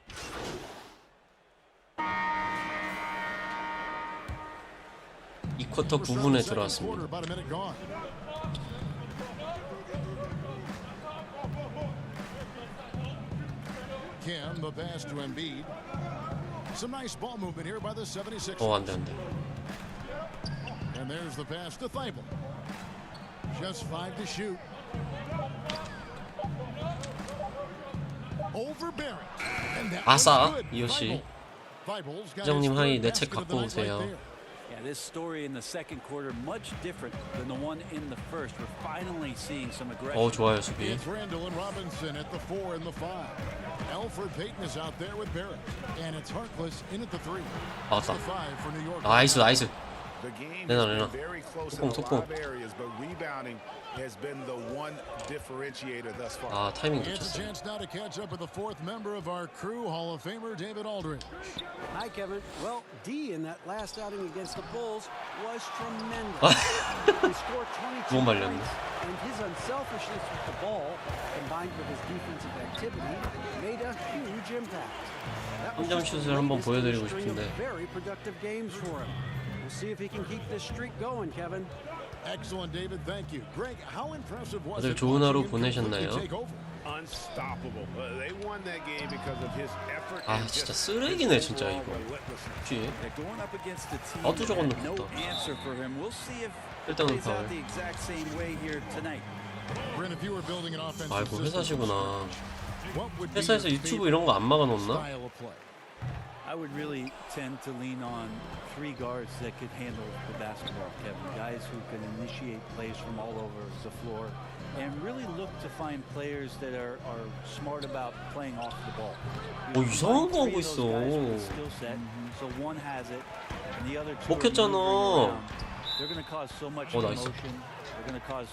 이 쿼터 9분에 들어왔습니다. Kim, the pass to Embiid. Some nice ball movement here by the 76ers. 안 돼. And there's the pass to Thibault. Just 5 to shoot. Over Barrett. And that 아싸, was good. 이호씨. Thibault's got his 회장님 하이 third 내 책 basket of 갖고 the night right 오세요. there. Yeah, this story in the second quarter much different than the one in the first. We're finally seeing some aggression. 좋아요 수비. It's Randall and Robinson at the 4 and the 5. Alfred Payton is out there with Barrett. And it's Harkless in at the 3. 맞다. The 5 for New York. 나이스. The game 내놔, has been 내놔. very close in a 속공, lot 속공. of areas, but rebounding has been the one differentiator thus far. 아, 타이밍 It's a 놓쳤어. chance now to catch up with the fourth member of our crew, Hall of Famer David Aldridge. Hi, Kevin. Well, D in that last outing against the Bulls was tremendous. He scored 22 너무 말렸네. points, and his unselfishness with the ball, combined with his defensive activity, made a huge impact. That was 한점 just the 슛을 한번 latest in a 보여드리고 string of 싶은데. very productive games for him. We'll see if he can keep this streak going, Kevin. Excellent, David. Thank you. Greg, how impressive was 다들 it 좋은 하루 watching him completely 보내셨나요? take over? Unstoppable. They won that game because of his effort. 아, and 진짜 just 쓰레기네 his 진짜 overall 이거. relentlessness. 뒤에. They're going up against a team 나도 that 저건 had no 넣겠다. answer for him. We'll see if it 일단은 plays out 파울. the exact same way here tonight. Brent, if you were building an offensive 아이고, system, 회사시구나. what would be 회사에서 your 유튜브 favorite 이런 거 안 막아놓나? style of play? I would really tend to lean on three guards that could handle the basketball, Kevin. Guys who can initiate plays from all over the floor and really look to find players that are smart about playing off the ball. 뭐 이상한 거 하고 Three of those 있어. guys with a skill set, so one has it, and the other two are 먹혔잖아. maneuvering around. They're going to cause so much 나이스. commotion. They're going to cause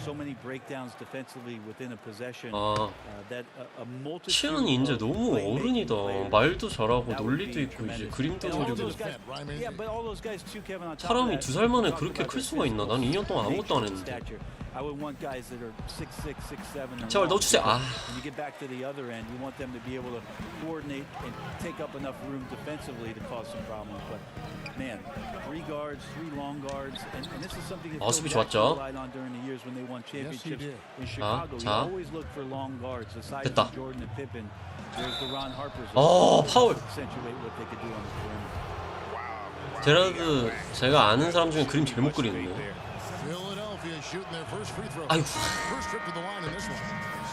so many breakdowns defensively within a possession. 아, That a multitude 치현이 이제 of 너무 playmaking 어른이다. players 말도 잘하고 that would 논리도 be 있고 이제 tremendous. 그림도 And all 그리고. those guys, yeah, but all those guys too, Kevin. On top of 사람이 that, 2살 만에 talk 그렇게 about 클 their 수가 있나? 난 2년 동안 아무것도 안 nature and 했는데. stature. I would want guys that are 6'6", 6'7". and 제발 long. 넣어주세요. 아, When you get back to the other end, you want them to be able to coordinate and take up enough room defensively to cause some problems. But man, three guards, three long guards, and this is something that 수비 Phil 좋았죠? Jackson relied on during the years when they won championships did. in Chicago. He 자. always looked for long guards. Aside 됐다. from Jordan and Pippen, there's the Ron Harpers. 파울. Accentuate what they could do on the perimeter. 제라드 제가 아는 사람 중에 그림 제일 못 그리는데. Philadelphia shooting their first free throw. 아이고. First trip to the line in this one.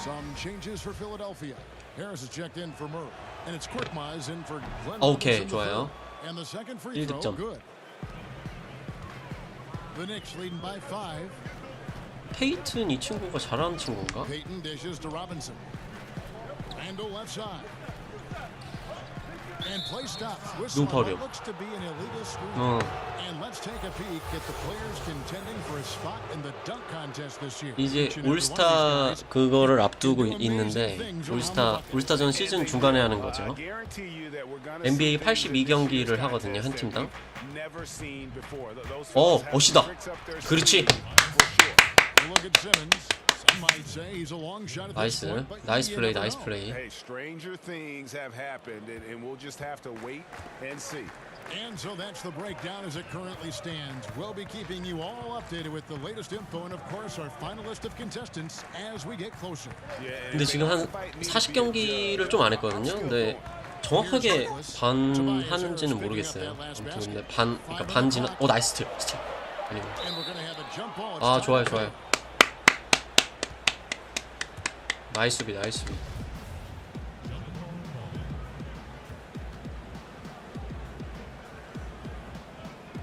Some changes for Philadelphia. Harris is checked in for Murray, and it's Korkmaz in for Glenn. 오케이, Robinson the 좋아요. third. And the second free throw, 1득점. good. The Knicks leading by 5. 페이튼 이 친구가 잘하는 친구인가? Peyton dishes to Robinson. Randall left side. And play stops. Whistle on 파울이요. what looks to be an elitist screen. And let's take a peek at the players contending for a spot in the dunk contest this year. 이제 Each and every one of these 올스타 guys 그거를 앞두고 can do 있는데 amazing things around the bucket. 올스타전 시즌 중간에 하는 거죠. NBA 82경기를 하거든요, 한 팀당. 어시다. 그렇지. Look at Simmons. Some might say he's a long shot at this 나이스. point, but 나이스 you 플레이, never 나이스 know. 플레이. Hey, stranger things have happened, and we'll just have to wait and see. And so that's the breakdown as it currently stands. We'll be keeping you all updated with the latest info and, of course, our final list of contestants as we get closer. 근데 지금 한 40경기를 좀 안 했거든요. 근데 정확하게 반 하는지는 모르겠어요. 아무튼 근데 그러니까 반 지나. 나이스 스틸. 아니고. And we're going to have a jump ball. It's 아, time. 좋아요. 나이스 수비.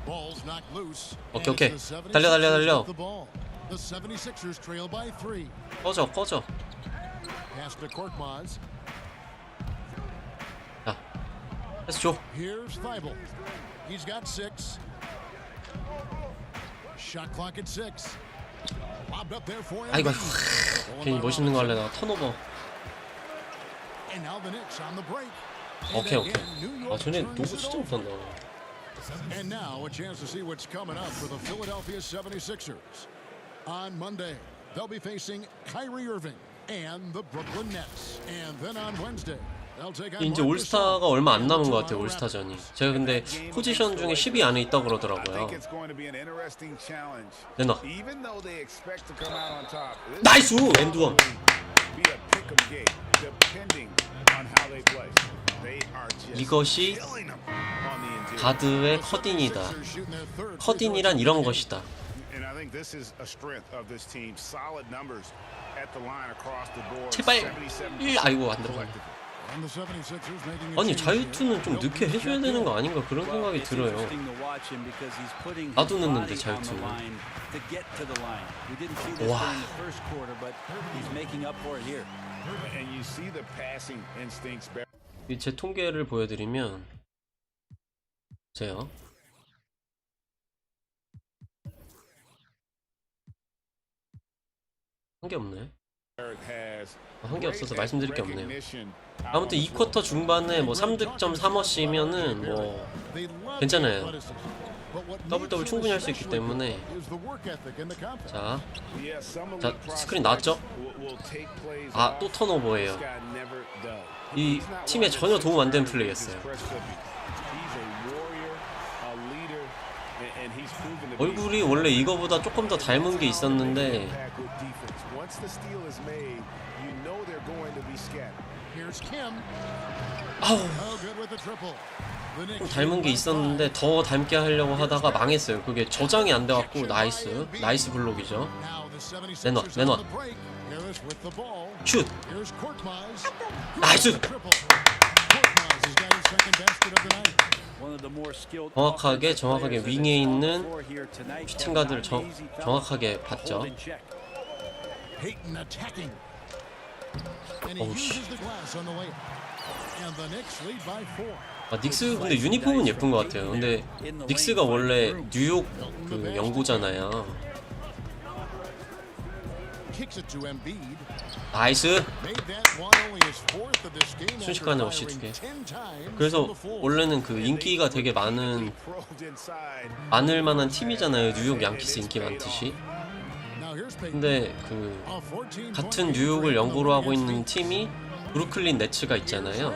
Ball's knocked loose. 오케이. As the 달려. 76ers get the ball. The 76ers trail by 3. 꺼져. Pass to Korkmaz. 야, 패스 줘. Here's Thibault. He's got 6. Shot clock at 6. Lobbed up there for him. 아이고. 괜히 멋있는 거 하려다가 턴오버. And now the Knicks on the break. 오케이. New 아, York 쟤네 turns 농구 it 진짜 over. 못한다. And now a chance to see what's coming up for the Philadelphia 76ers. On Monday, they'll be facing Kyrie Irving and the Brooklyn Nets. And then on Wednesday, they'll take on 이제 올스타가 얼마 안 남은 것 같아요, 올스타전이. 제가 근데 포지션 중에 10위 안에 있다고 그러더라고요. 내놔. 나이스! 엔드원. 이것이 가드의 커딘이다. 커딘이란 이런 것이다. 제발! 아이고, 안 들어가네. 아니, 자유투는 좀 늦게 해줘야 되는 거 아닌가 그런 생각이 들어요. 나도 넣는데 자유투. 와. 제 통계를 보여드리면 보세요. 한 게 없네. 한 게 없어서 말씀드릴 게 없네요. 아무튼 2쿼터 중반에 뭐 3득점 3어시면은 뭐 괜찮아요. 더블 충분히 할 수 있기 때문에. 자 스크린 나왔죠? 아, 또 턴오버예요. 이 팀에 전혀 도움 안 되는 플레이였어요. 얼굴이 원래 이거보다 조금 더 닮은 게 있었는데 아우, 좀 닮은 게 있었는데 더 닮게 하려고 하다가 망했어요. 그게 저장이 안 돼갖고. 나이스 블록이죠. 내놔 슛. 나이스. 정확하게 윙에 있는 슈팅가드를 정확하게 봤죠. 어우씨. 아, 닉스 근데 유니폼은 예쁜 것 같아요. 근데 닉스가 원래 뉴욕 그 연고잖아요. 나이스. 순식간에 어시 2개. 그래서 원래는 그 인기가 되게 많을 만한 팀이잖아요. 뉴욕 양키스 인기 많듯이. 근데 그 같은 뉴욕을 연고로 하고 있는 팀이 브루클린 네츠가 있잖아요.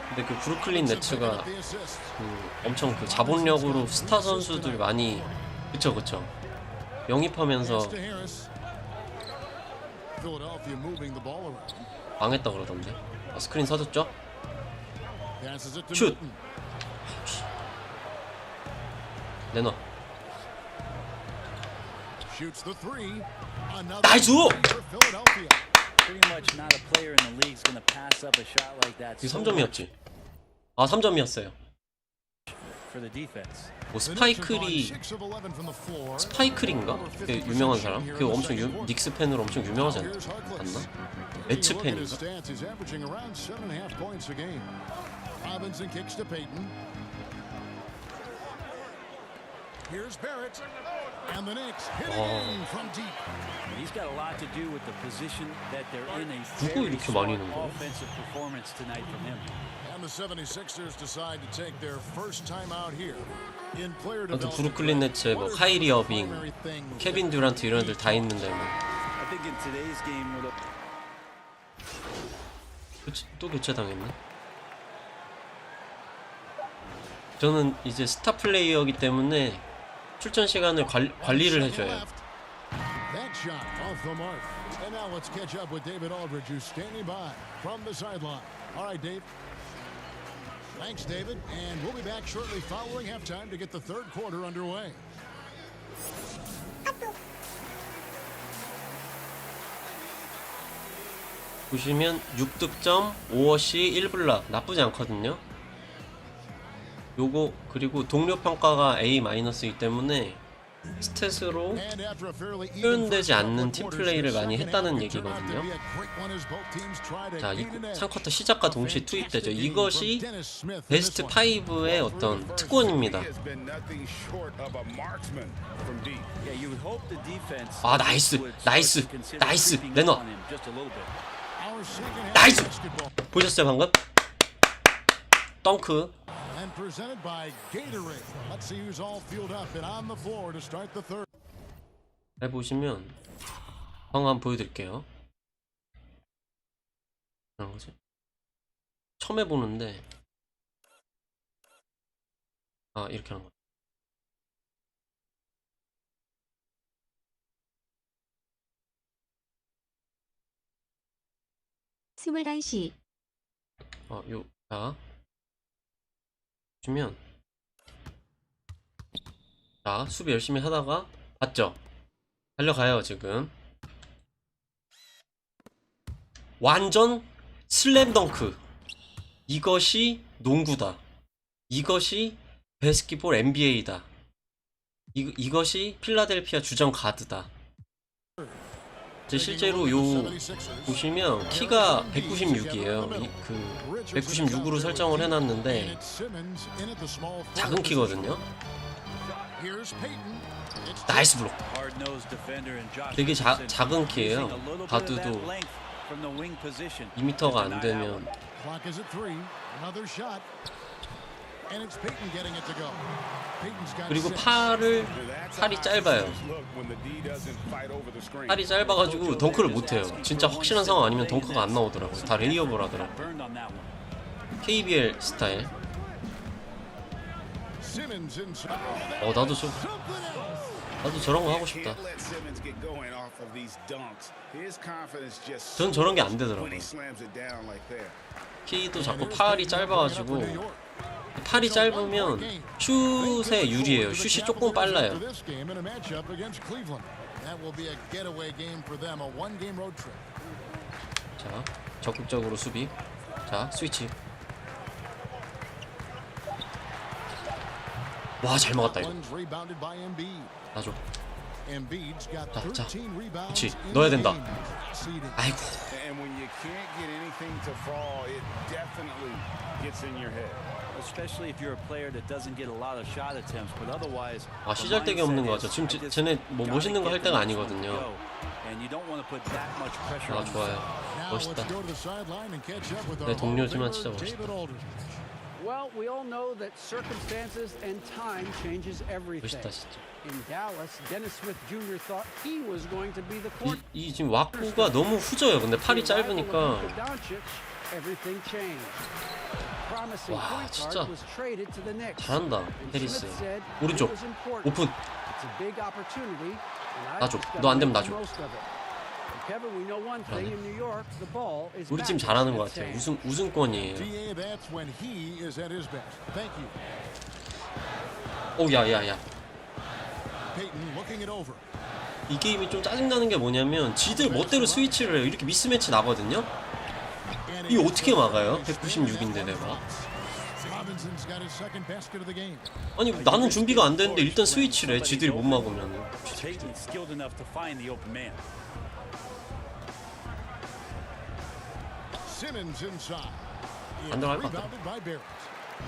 근데 그 브루클린 네츠가 그 엄청 그 자본력으로 스타 선수들 많이 그쵸 영입하면서 망했다 그러던데. 아, 스크린 사줬죠? 슛! 내놔. 나이스! 이게 3점이었지? 아, 3점이었어요. 뭐 스파이클인가? 그 유명한 사람? 그 엄청 닉스 팬으로 엄청 유명하지 않나? 매츠 팬인가? 누구 이렇게 많이 넣은 거야? 아무튼 브루클린 네츠에 뭐 카이리 어빙, 케빈 듀란트 이런 애들 다 있는데 뭐. 또 교체당했네. 저는 이제 스타 플레이어이기 때문에 출전 시간을 관리를 해줘요. Thanks, David, and we'll be back shortly following halftime to get the third quarter underway. 보시면 6득점, 5어시, 1블락 나쁘지 않거든요. 요거 그리고 동료 평가가 A-이기 때문에 스탯으로 표현되지 않는 팀플레이를 많이 했다는 얘기거든요. 자, 3쿼터 시작과 동시에 투입되죠. 이것이 베스트 5의 어떤 특권입니다. 아, 나이스 내놔. 나이스. 보셨어요 방금? 덩크. And presented by Gatorade. Let's see who's all fueled up and on the floor to start the third. 잘 보시면 방금 한번 보여드릴게요. 그런 거지? 처음 해보는데 아, 이렇게 하는 거. 자 보시면 자 수비 열심히 하다가 봤죠? 달려가요. 지금 완전 슬램덩크. 이것이 농구다. 이것이 바스켓볼 NBA다. 이것이 필라델피아 주전 가드다. 실제로 요 보시면 키가 196이에요. 그 196으로 설정을 해놨는데 작은 키거든요. 나이스 블록. 되게 작은 키예요. 가드도 2m가 안 되면. 그리고 팔이 짧아요. 팔이 짧아가지고 덩크를 못해요. 진짜 확실한 상황 아니면 덩크가 안 나오더라고요. 다 레이업을 하더라고요. KBL 스타일. 나도 저런 거 하고 싶다. 전 저런 게 안 되더라고요. 키도 자꾸 팔이 짧아가지고. 팔이 짧으면 슛에 유리해요. 슛이 조금 빨라요. 자, 적극적으로 수비. 자, 스위치. 와, 잘 막았다 이거. 놔줘. 자, 그렇지. 넣어야 된다. 아이고. 아, 시잘데기 없는 거 같죠. 지금 쟤네 뭐 멋있는 거 할 때가 아니거든요. 아, 좋아요. 멋있다. 내 동료지만 진짜 멋있다. Well, we all know that circumstances and time changes everything. 멋있다 진짜. In Dallas, Dennis Smith Jr. thought he was going to be the court. 이 지금 왁구가 너무 후져요. 근데 팔이 짧으니까. Everything changed. 와, 진짜 잘한다. 해리스. 오른쪽 오픈. 놔줘. 너 안 되면 놔줘. 우리 팀 잘하는 것 같아요. 우승권이에요. 오, 야야야. 이 게임이 좀 짜증나는 게 뭐냐면 지들 멋대로 스위치를 해요. 이렇게 미스매치 나거든요. 이거 어떻게 막아요? 196인데 내가. 아니, 나는 준비가 안 되는데 일단 스위치를 해. 지들이 못 막으면. 안 들어갈 것 같다.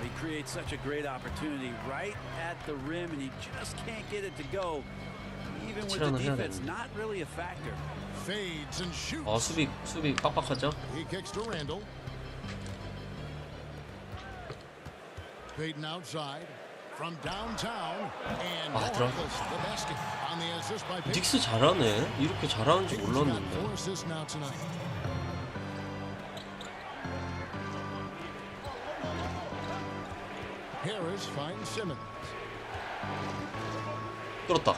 He creates such a great opportunity right at the rim, and he just can't get it to go. Even with the defense, not really a factor. 수비 빡빡하죠? He kicks to Randall. Payton outside from downtown and 들어가. 닉스 잘하네. 이렇게 잘하는 줄 몰랐는데. Harris finds Simmons. 끌었다.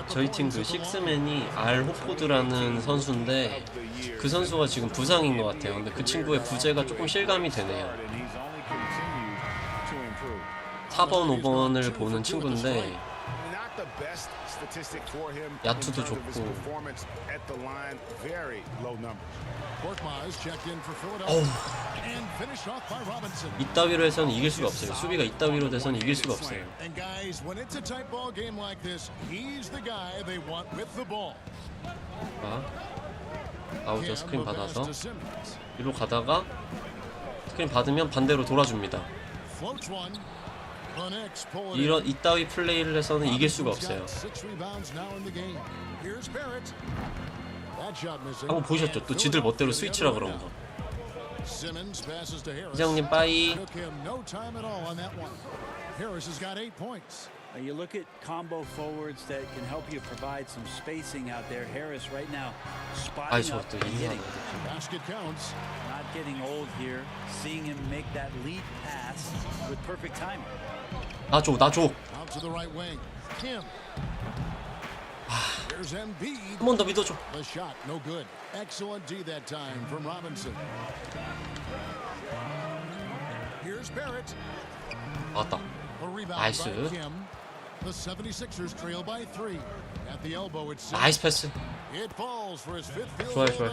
저희 팀 그 식스맨이 알 호포드라는 선수인데 그 선수가 지금 부상인 것 같아요. 근데 그 친구의 부재가 조금 실감이 되네요. 4번, 5번을 보는 친구인데 야투도 좋고. 어우. 이따위로 해서는 이길 수가 없어요. 수비가 이따위로 돼서는 이길 수가 없어요. 아우저 스크린 받아서 위로 가다가 스크린 받으면 반대로 돌아줍니다. 이런 이따위 플레이를 해서는 이길 수가 없어요. 한번 보셨죠? 또 지들 멋대로 스위치라 그런 거. 이장님 빠이. You look at combo forwards that can help you provide some spacing out there. Harris right now spotting up and hitting. Not getting old here. Seeing him make that lead pass with perfect timing. 놔줘. 한 번 더 믿어줘. 맞다. 나이스. 나이스 패스. 좋아요.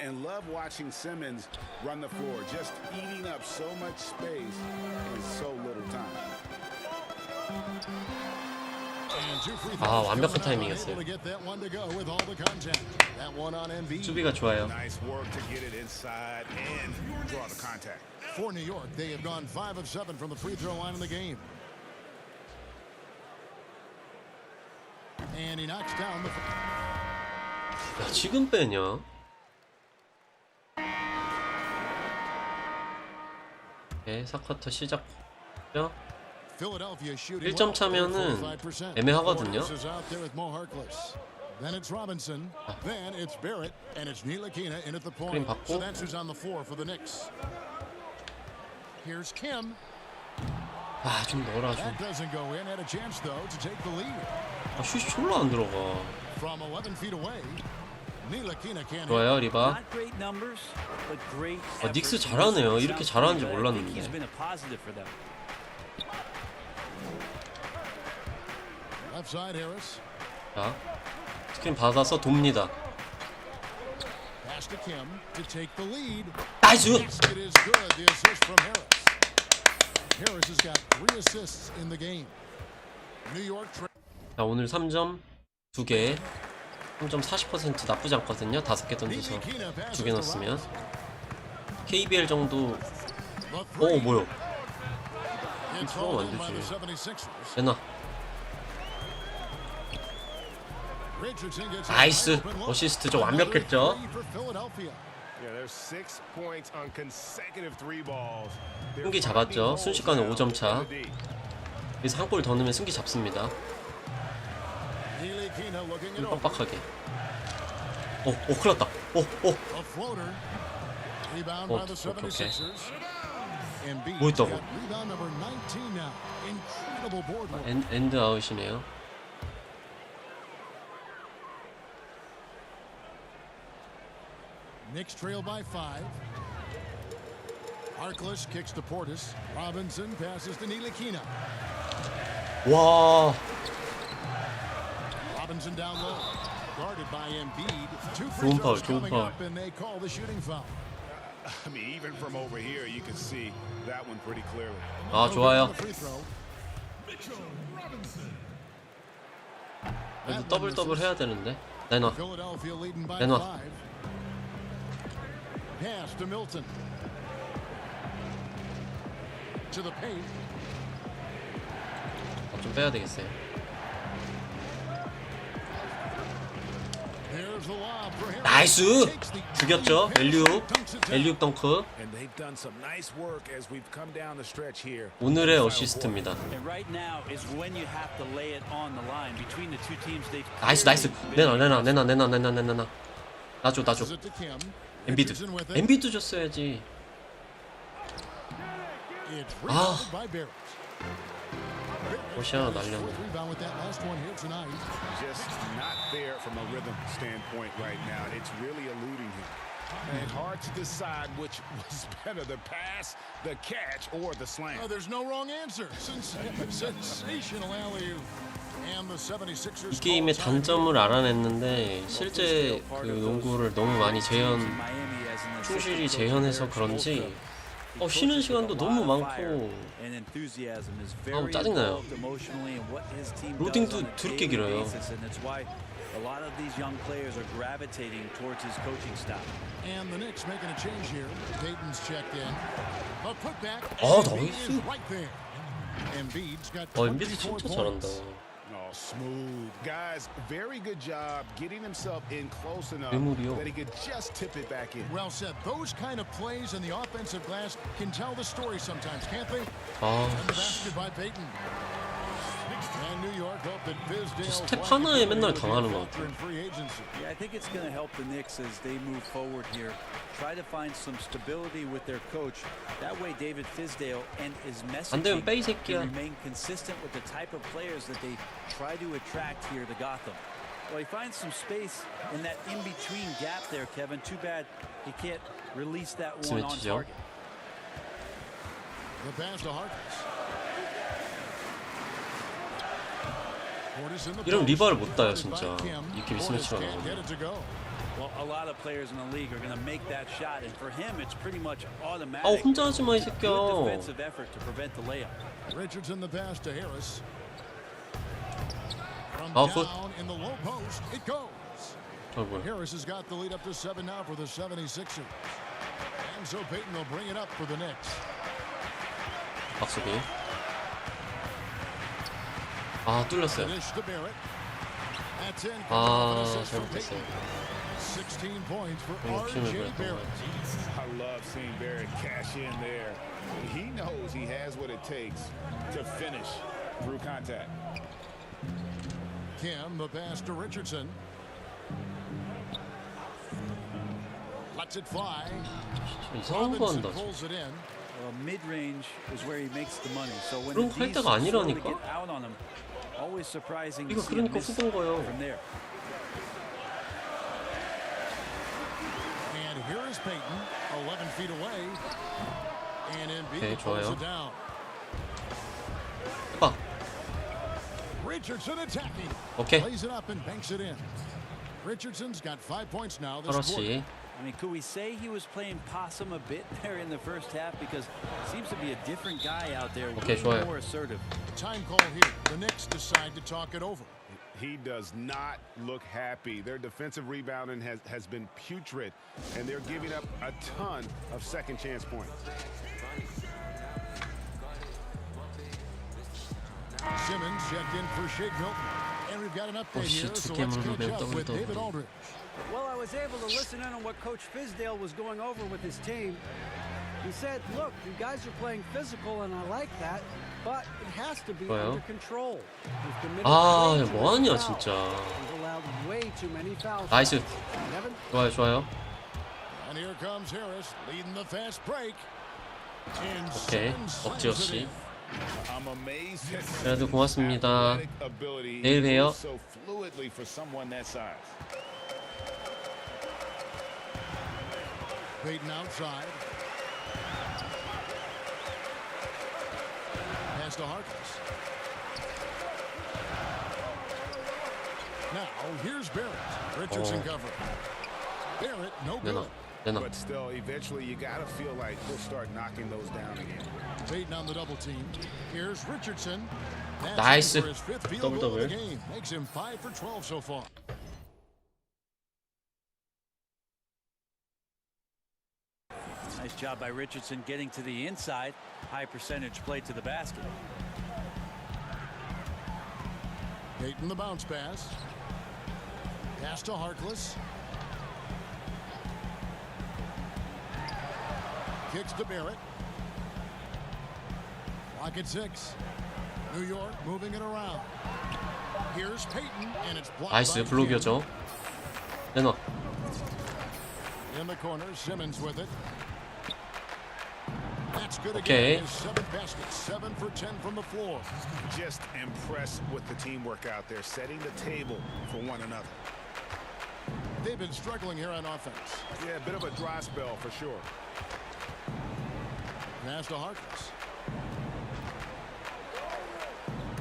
And love watching Simmons run the floor, just eating up so much space in so little time. 아, 완벽한 타이밍이었어요. 수비가 좋아요. For New York, they have gone 5 of 7 from the free throw line in the game. And he knocks down the. 야, 지금 빼냐? 네, 4쿼터 시작. 1점 차면은 애매하거든요. Then it's Robinson. Then it's Barrett, and it's Ntilikina in at the point. So that's who's on the floor for the Knicks. Here's Kim. 아, 좀 넣어라 좀. That doesn't go in. Had a chance though to take the lead. 아, 슛이 졸라 안 들어가. From 11 feet away. Ntilikina can't. 좋아요, 리바. Not great numbers, but great. 아, 닉스 잘하네요. 이렇게 잘하는지 몰랐는데. He's been a positive for them. Left side Harris. 자, 스크린 받아서 돕니다. Pass to Kim to take the lead. 나이스! It is good. The assist from Harris. Harris has got 3 assists in the game. New York. 자, 오늘 3점 2개. 3점 40% 나쁘지 않거든요. 5개 던져서 2개 넣었으면. KBL 정도. 오, 뭐요? 들어가면 안 되지. 내놔. 나이스. 어시스트 좀 완벽했죠. 승기 잡았죠. 순식간에 5점 차. 그래서 한 골 더 넣으면 승기 잡습니다. 빡빡하게. 큰일 났다. 오케이. 뭐 했다고? 엔드 아웃이네요. Knicks trail by 5. Harkless kicks to Portis. Robinson passes to Ntilikina. 와. Robinson down low. Guarded by Embiid. 2 좋은 free 파울, throws 좋은 coming 파울. up and they call the shooting foul. I mean, even from over here, you can see that one pretty clearly. 아, 좋아요. 그래도 더블 해야 되는데. 내놔. Philadelphia leading by 내놔. 5. Pass to Milton. To the paint. 좀 빼야 되겠어요. There's the lob for Harris. 나이스! 죽였죠? 엘리웁 덩크. And they've done some nice work as we've come down the stretch here. 오늘의 어시스트입니다. And right now is when you have to lay it on the line between the two teams. They've 나이스. 내놔. 놔줘. 엔비드 줬어야지. 아. 옷이 하나 날렸네. Just not there from a rhythm standpoint right now. It's really eluding him. And hard to decide which was better, the pass, the catch, or the slam. Oh, there's no wrong answer. Sensational alley-oop. 이 게임의 단점을 알아냈는데 실제 그 농구를 너무 많이 충실히 재현해서 그런지 쉬는 시간도 너무 많고 짜증나요. 로딩도 드럽게 길어요. A lot of these young players are gravitating towards his coaching style. And the Knicks making a change here. Dayton's checked in. A putback. 나이스. Right there. Embiid's got 엔비드 진짜 잘한다. Oh, smooth. Guys, very good job getting himself in close enough 메모리요. that he could just tip it back in. Well said. Those kind of plays in the offensive glass can tell the story sometimes, can't they? 아, And the basket by Payton. And New York hope that Fizdale 스텝 하나에 맨날 당하는 것 같아. Yeah, I think it's going to help the Knicks as they move forward here. Try to find some stability with their coach. That way, David Fizdale and his 안 되면 messaging 빼 이 새끼야. can remain consistent with the type of players that they try to attract here to Gotham. Well, he finds some space in that in-between gap there, Kevin. Too bad he can't release that one on target. The pass to Harkless. 이런 리바를 못 따요 진짜. 이렇게 미스매치가 나오면. Well, a lot of players in the league are going to make that shot, and for him, it's pretty much automatic. 아, 혼자 하지 마 이 새끼야. Good defensive effort to prevent the layup. Richardson the pass to Harris. 아웃풋. Harris has got the lead up to 7 now for the 76ers. And so Payton will bring it up for the Knicks. 박수비. 아, 뚫렸어요. 아, 잘못했어요. 16 points for 욕심을 RJ 부렸던 것 Barrett. I love seeing Barrett cash in there. He knows he has what it takes to finish through contact. Kim, the pass to Richardson. Lets it fly. 이상한 거 한다. Pulls it in. Well, mid-range is where he makes the money. So when 그럼 the 할 D's 때가 sort of 아니라니까? get out on him, always surprising to 이거 see him 그러니까 miss 후본 거예요. from there. And here is Payton, 11 feet away. And 오케이, Embiid pulls 좋아요. it down. 빡. Richardson attacking. 오케이. Plays it up and banks it in. Richardson's got 5 points now this quarter. 그렇지. I mean, could we say he was playing possum a bit there in the first half? Because it seems to be a different guy out there, 오케이, way 좋아요. more assertive. Time call here. The Knicks decide to talk it over. He does not look happy. Their defensive rebounding has been putrid, and they're giving up a ton of second chance points. Simmons checked in for Shake Milton. And we've got an update here, so let's catch up with David Aldridge. Well, I was able to listen in on what Coach Fizdale was going over with his team. He said, look, you guys are playing physical, and I like that, but it has to be 뭐요? under control. We've committed 아, way too 뭐하냐 many 진짜. fouls. We've allowed way too many fouls. 나이스. Devin? 좋아요, 좋아요. And here comes Harris leading the fast break. And 오케이, Simmons 억지 slams it 없이. in. I'm amazed at 그래도 고맙습니다. athletic ability. 내일 봬요. So fluidly for someone that size. Payton outside. Pass to Harkless. Now, here's Barrett. Richardson cover. Barrett, no good. But still, eventually, you got to feel like he'll start knocking those down again. Payton on the double team. Here's Richardson. 나이스. For his fifth field goal of the 더블. game. Makes him 5 for 12 so far. Nice job by Richardson getting to the inside. High percentage play to the basket. Payton the bounce pass. Pass to Harkless. Kicks to Barrett. Clock at 6. New York moving it around. Here's Payton, and it's blocked 나이스, by 블록이었죠. 내놔. In the corner, Simmons with it. That's good Okay. again. His 7th basket, 7 for 10 from the floor. Just impressed with the teamwork out there, setting the table for one another. They've been struggling here on offense. Yeah, a bit of a dry spell for sure. Pass to Harkless.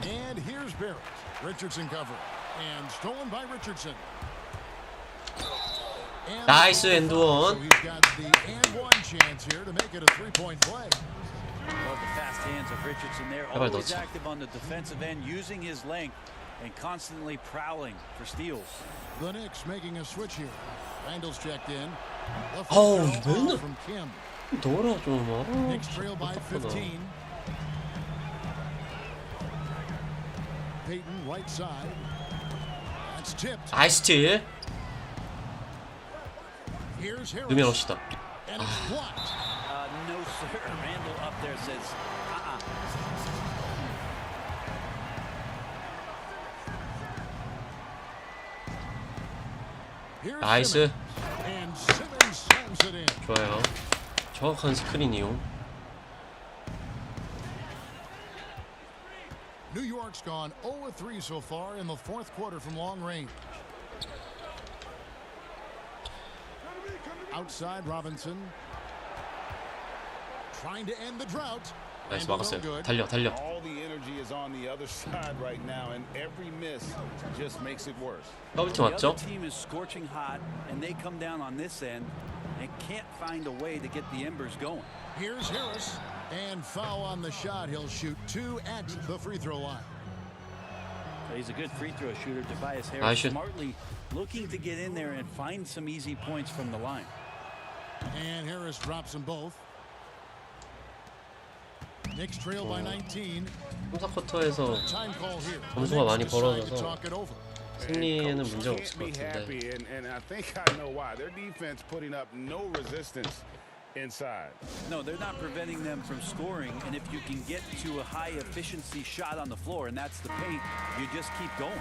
And here's Barrett. Richardson cover. And stolen by Richardson. And 나이스 엔드원. so he's got the and one chance here to make it a 3-point play. Love the fast hands of Richardson there. 제발 Always 넣지. active on the defensive end, using his length and constantly prowling for steals. The Knicks making a switch here. Randall's checked in. The 어우, free throw 맨날 from Kim. 넣어라 좀. Knicks trail by 15. Payton right side. That's tipped. 나이스 스틸. Here's Harris. 넣으면 옵시다. And it's blocked. No, sir. Randall up there says, Here's 나이스. Simmons. And Simmons slams it in. 좋아요. 정확한 스크린 이용. New York's gone 0-3 so far in the 4th quarter from long range. Outside Robinson. Trying to end the drought. 나이스 막았어요. 달려, 달려. All the energy is on the other side right now, and every miss just makes it worse. 더블팀 the 왔죠? other team is scorching hot, and they come down on this end and can't find a way to get the embers going. Here's Harris. And foul on the shot. He'll shoot 2 at the free throw line. He's a good free throw shooter. Tobias Harris smartly looking to get in there and find some easy points from the line. And Harris drops them both. Knicks trail by 19. 3쿼터에서 점수가 많이 벌어져서 승리에는 문제가 없을 것 같은데. And I think I know why. Their defense putting up no resistance inside. No, they're not preventing them from scoring, and if you can get to a high efficiency shot on the floor, and that's the paint, you just keep going.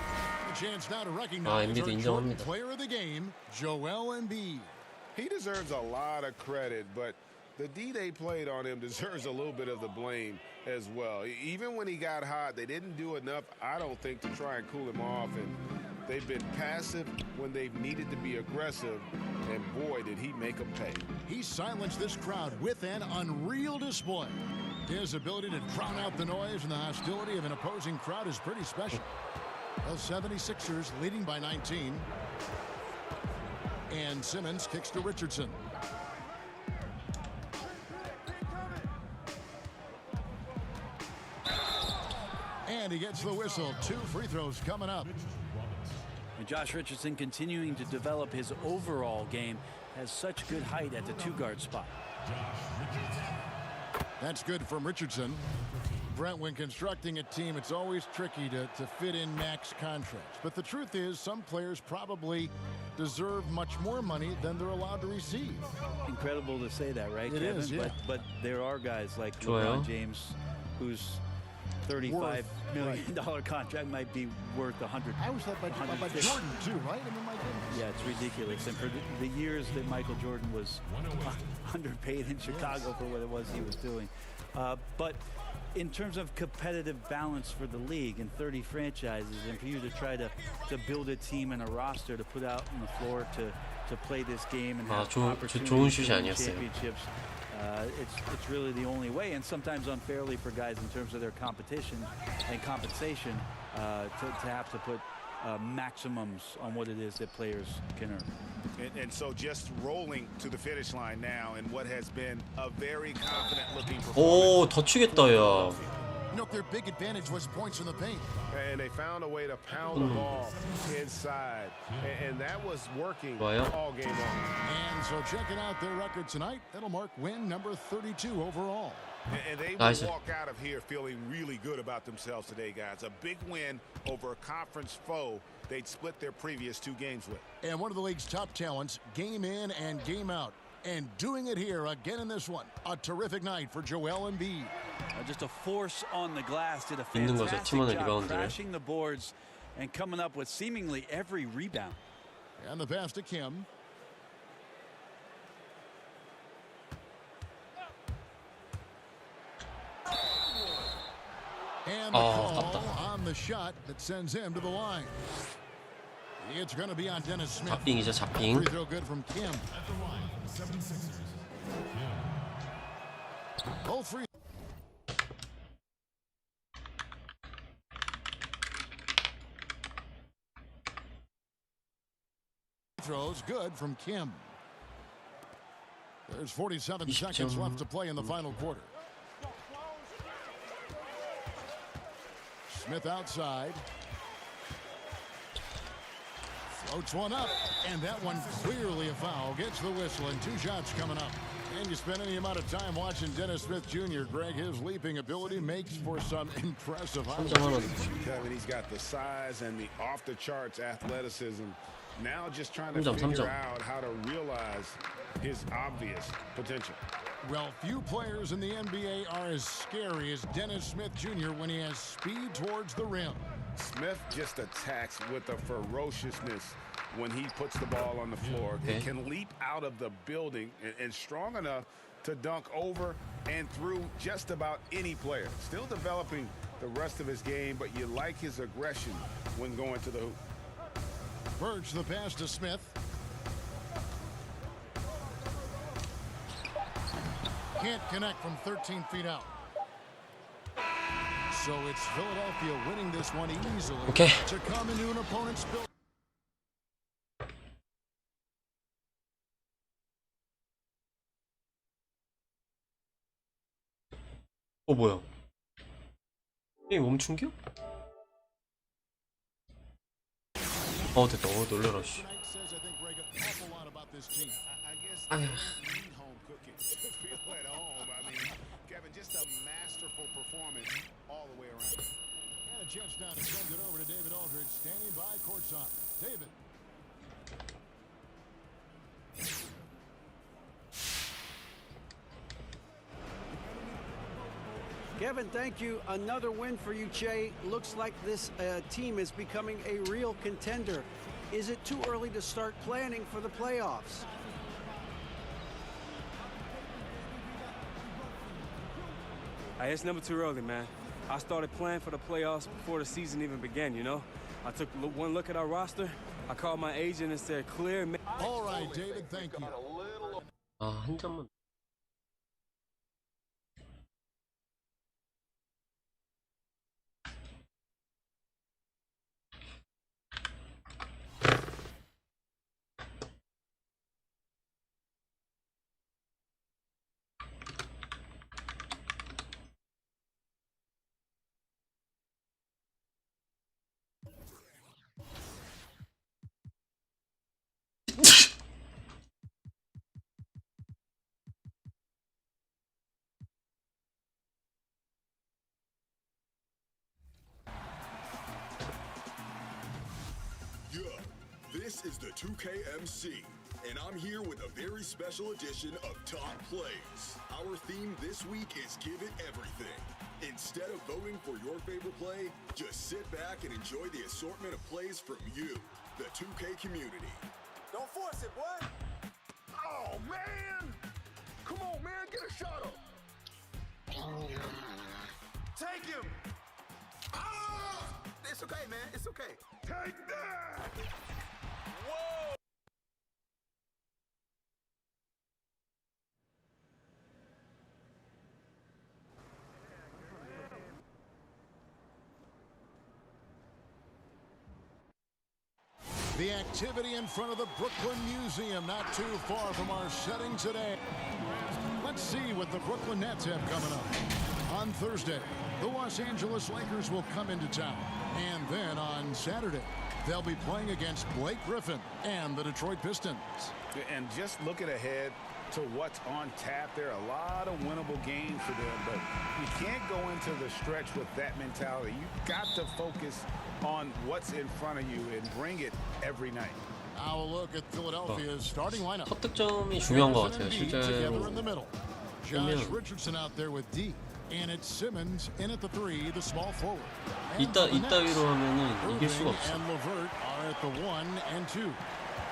A chance now to recognize our 인정합니다. player of the game, Joel Embiid. He deserves a lot of credit, but the D they played on him deserves a little bit of the blame as well. Even when he got hot, they didn't do enough, I don't think, to try and cool him off. And they've been passive when they've needed to be aggressive. And boy, did he make them pay. He silenced this crowd with an unreal display. His ability to drown out the noise and the hostility of an opposing crowd is pretty special. The 76ers leading by 19. And Simmons kicks to Richardson. And he gets the whistle. 2 free throws coming up. And Josh Richardson continuing to develop his overall game, has such good height at the 2-guard spot. That's good from Richardson. Brent, when constructing a team, it's always tricky to fit in max contracts. But the truth is, some players probably deserve much more money than they're allowed to receive. Incredible to say that, right, It Kevin? is, yeah. But there are guys like LeBron James, whose $35 million contract might be worth 100. I was thought about Jordan too, right? I mean, my goodness. Yeah, it's ridiculous. And for the years that Michael Jordan was underpaid in Chicago for what it was he was doing. But in terms of competitive balance for the league and 30 franchises, and for you to try to build a team and a roster to put out on the floor to play this game and have opportunities to win championships, it's really the only way, and sometimes unfairly for guys in terms of their competition and compensation to have to put maximums on what it is that players can earn. And so just rolling to the finish line now in what has been a very confident looking performance. 오, 다치겠다, 야. You know, their big advantage was points in the paint. And they found a way to pound the ball inside. And that was working all game long. And so checking out their record tonight, that'll mark win number 32 overall. And they will walk out of here feeling really good about themselves today, guys. A big win over a conference foe they'd split their previous 2 games with. And one of the league's top talents, game in and game out. And doing it here again in this one. A terrific night for Joel Embiid. Just a force on the glass, did a fantastic job crashing the boards and coming up with seemingly every rebound. And the pass to Kim. And the call on the shot that sends him to the line. It's going to be on Dennis Smith. 잡빙이죠, 잡빙. Free throw good from Kim. Both free throws good from Kim. There's 47 seconds left to play in the final quarter. Smith outside. Floats one up, and that one clearly a foul. Gets the whistle, and 2 shots coming up. And you spend any amount of time watching Dennis Smith Jr., Greg, his leaping ability makes for some impressive highlights. Kevin, he's got the size and the off-the-charts athleticism. Now just trying to figure out how to realize his obvious potential. Well, few players in the NBA are as scary as Dennis Smith Jr. when he has speed towards the rim. Smith just attacks with a ferociousness when he puts the ball on the floor. He can leap out of the building and strong enough to dunk over and through just about any player. Still developing the rest of his game, but you like his aggression when going to the hoop. Birch the pass to Smith. Can't connect from 13 feet out. So it's Philadelphia winning this one easily to come into an opponent's building. 뭐야? 게임 멈춘겨? 됐다. 놀래라 씨. 아휴. Kevin, just a masterful performance all the way around. And a chance now to send it over to David Aldridge, standing by courtside. David. Kevin, thank you. Another win for you, Che. Looks like this team is becoming a real contender. Is it too early to start planning for the playoffs? Hey, it's never too early, man. I started planning for the playoffs before the season even began, you know? I took one look at our roster. I called my agent and said, clear. All right, David, thank you. 한 점만. This is the 2KMC, and I'm here with a very special edition of Top Plays. Our theme this week is Give It Everything. Instead of voting for your favorite play, just sit back and enjoy the assortment of plays from you, the 2K community. Don't force it, boy. Oh, man. Come on, man. Get a shot up. Take him. Ah! It's okay, man. It's okay. Take that. Whoa. The activity in front of the Brooklyn Museum, not too far from our setting today. Let's see what the Brooklyn Nets have coming up. On Thursday, the Los Angeles Lakers will come into town. And then on Saturday, they'll be playing against Blake Griffin and the Detroit Pistons. And just looking ahead to what's on tap, there are a lot of winnable games for them, but you can't go into the stretch with that mentality. You've got to focus on what's in front of you and bring it every night. Now a look at Philadelphia's starting lineup. 첫 득점이 중요한 것 같아요. 실제로 Josh Richardson out there with D, and it's Simmons in at the 3, the small forward. 이따위로 하면은 이길 수가 없어. And LeVert are at the 1 and 2.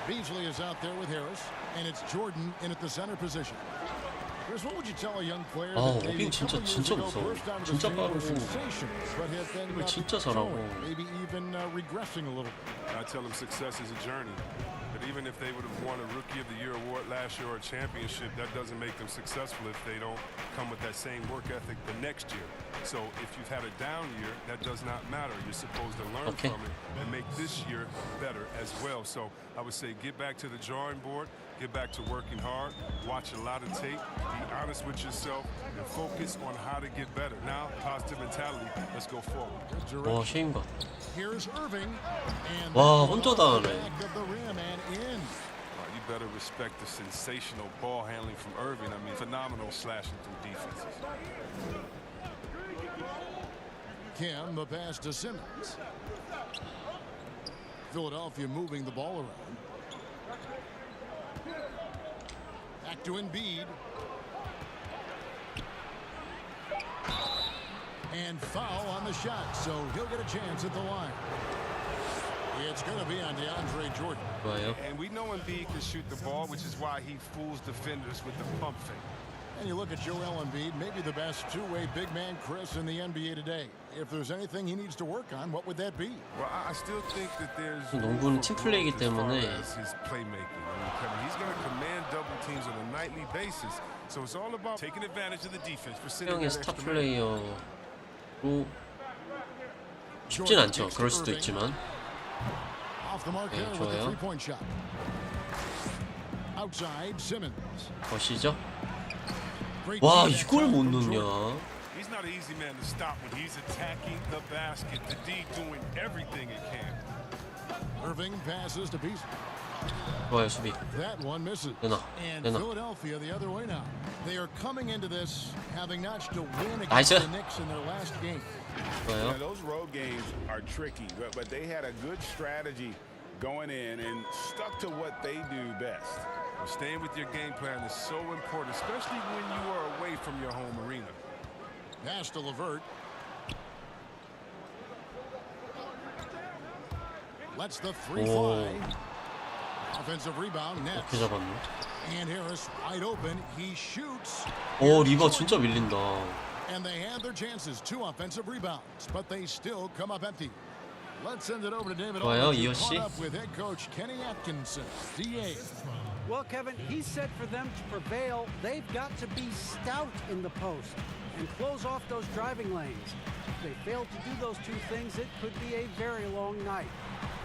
Beasley is out there with Harris, and it's Jordan in at the center position. Chris, what would you tell a young player that maybe a couple years ago burst out of the scene with sensations, but has been maybe even regressing a little bit? I tell them success is a journey. But even if they would have won a Rookie of the Year award last year or a championship, that doesn't make them successful if they don't come with that same work ethic the next year. So if you've had a down year, that does not matter. You're supposed to learn from it and make this year better as well. So I would say get back to the drawing board, get back to working hard, watch a lot of tape, be honest with yourself, and focus on how to get better. Now, positive mentality, let's go forward. 와, 쉐임과. Here's Irving, and 와, 혼자 다 하네. You better respect the sensational ball handling from Irving. I mean, phenomenal slashing through defenses. Kim, the pass to Simmons. Philadelphia moving the ball around. Back to Embiid. And foul on the shot, so he'll get a chance at the line. It's going to be on DeAndre Jordan. And we know Embiid can shoot the ball, which is why he fools defenders with the pump fake. And you look at Joel Embiid, maybe the best two-way big man, Chris, in the NBA today. If there's anything he needs to work on, what would that be? Well, I still think that there's 농구는 팀 플레이이기 때문에 his playmaking. I mean, Kevin, he's going to command double teams on a nightly basis. So it's all about taking advantage of the defense for sitting 형의 스타 플레이어로 쉽진 않죠. 그럴 수도 있지만. 네, 좋아요. 거시죠? 와, 이걸 못 넣냐? He's not an easy man to stop when he's attacking the basket. The D doing everything it can. Irving passes to Beasley. 좋아요 수비. That one misses. 되나? And 되나? Philadelphia the other way now. They are coming into this having notched a win 나이스. against the Knicks in their last game. Yeah, those road games are tricky, but they had a good strategy going in and stuck to what they do best. Staying with your game plan is so important, especially when you are away from your home arena. Pass to LeVert. Lets the three fly. Offensive rebound, Nets. 어떻게 잡았노? And Harris wide open. He shoots. 오 리버 진짜 밀린다. And they had their chances. 2 offensive rebounds, but they still come up empty. Let's send it over to David 좋아요, Aldridge, 이호 씨. caught up with head coach Kenny Atkinson. DA. Well, Kevin, he said for them to prevail, they've got to be stout in the post and close off those driving lanes. If they fail to do those 2 things, it could be a very long night.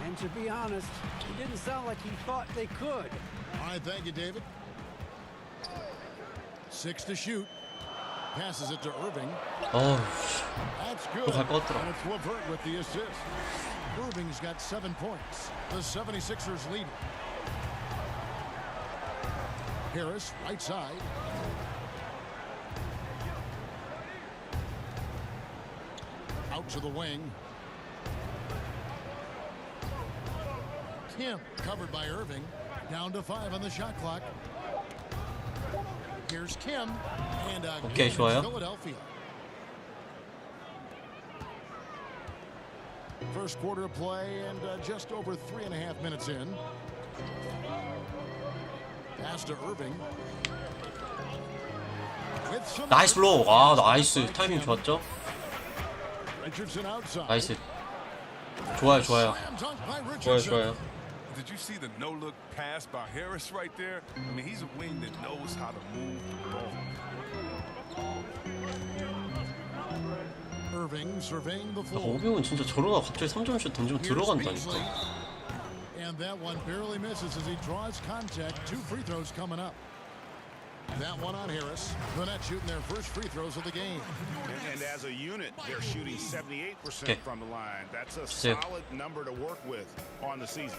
And to be honest, it didn't sound like he thought they could. All right, thank you, David. 6 to shoot. Passes it to Irving. 어우 That's good. 또 갈 것 같더라. And it's LeVert with the assist. Irving's got 7 points. The 76ers lead. Harris, right side. Out to the wing. Kim covered by Irving. Down to 5 on the shot clock. Here's Kim. And 오케이, 좋아요. Philadelphia. First quarter of play and just over 3.5 minutes in. Pass to Irving. 나이스 블로우. 아 나이스 타이밍 좋았죠? Richardson outside. 나이스. 좋아요 좋아요. 좋아요 좋아요. Did you see the no-look pass by Harris right there? I mean, he's a wing that knows how to move the ball. Irving surveying the floor. 오병은 진짜 저러다 갑자기 3점슛 던지면 들어간다니까. And that one barely misses as he draws contact. 2 free throws coming up. That one on Harris. The Nets shooting their first free throws of the game. And as a unit, they're shooting 78% from the line. That's a solid number to work with on the season.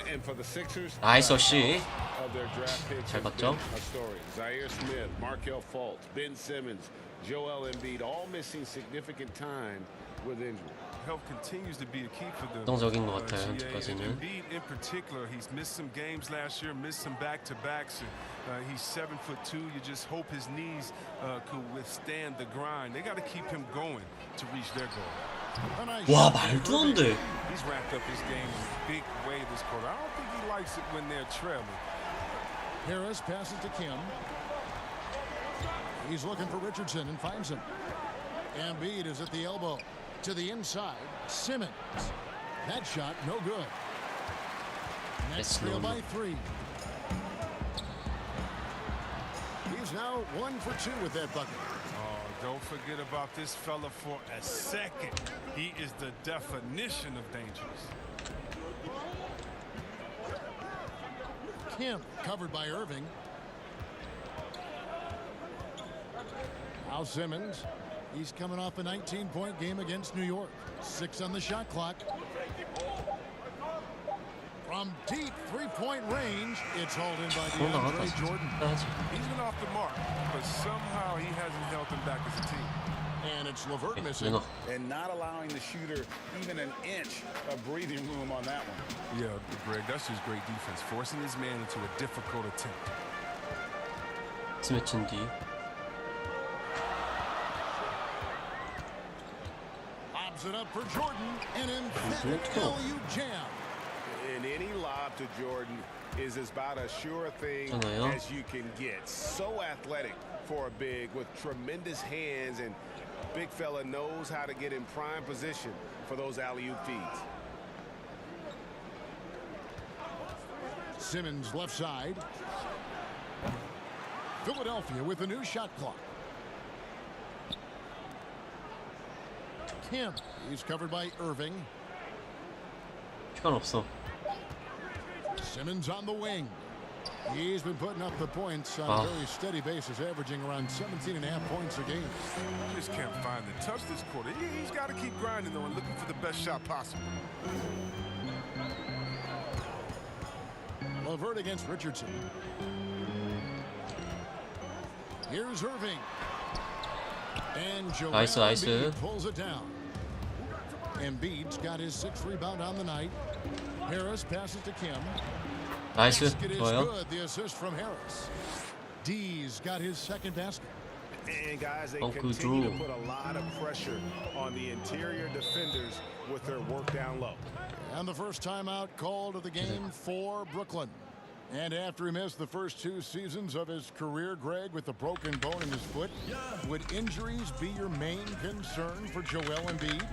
And for the Sixers, 나이스 씨. of their draft picks 잘 has 봤죠? been a story. Zaire Smith, Markelle Fultz, Ben Simmons, Joel Embiid, all missing significant time with injury. Health continues to be a key for them. 긍정적인 것 같아요, GA. 현재까지는. Embiid in particular, he's missed some games last year, missed some back-to-backs. He's 7'2". You just hope his knees could withstand the grind. They got to keep him going to reach their goal. 와 말도 안 돼. He's racked up his game in a big way this quarter. I don't think he likes it when they're trailing. Harris passes to Kim. He's looking for Richardson and finds him. Embiid is at the elbow. To the inside, Simmons. That shot, no good. Nets trail by 3. He's now 1 for 2 with that bucket. Oh, don't forget about this fella for a second. He is the definition of dangerous. Kim covered by Irving. Now Simmons. He's coming off a 19-point game against New York. 6 on the shot clock. From deep 3-point range, it's hauled in by DeAndre Jordan. He's been off the mark, but somehow he hasn't held them back as a team. And it's LeVert missing. And not allowing the shooter even an inch of breathing room on that one. Yeah, Greg, that's just great defense, forcing his man into a difficult attempt. 스매친 뒤. It up for Jordan, an emphatic alley-oop jam. And any lob to Jordan is about as sure a thing as you can get. So athletic for a big with tremendous hands, and big fella knows how to get in prime position for those alley-oop feeds. Simmons left side. Philadelphia with a new shot clock. Kim, he's covered by Irving. 시간 없어. Simmons on the wing. He's been putting up the points on a very steady basis, averaging around 17.5 points a game. Just can't find the touch this quarter. He's got to keep grinding though and looking for the best shot possible. LeVert against Richardson. Here's Irving. And Joel Embiid pulls it down. Embiid's got his 6th rebound on the night. Harris passes to Kim. 나이스. Basket is 좋아요. good. The assist from Harris. D's got his 2nd basket. And guys, they Uncle continue Drew. to put a lot of pressure on the interior defenders with their work down low. And the first timeout called of the game for Brooklyn. And after he missed the first 2 seasons of his career, Greg, with a broken bone in his foot, would injuries be your main concern for Joel Embiid?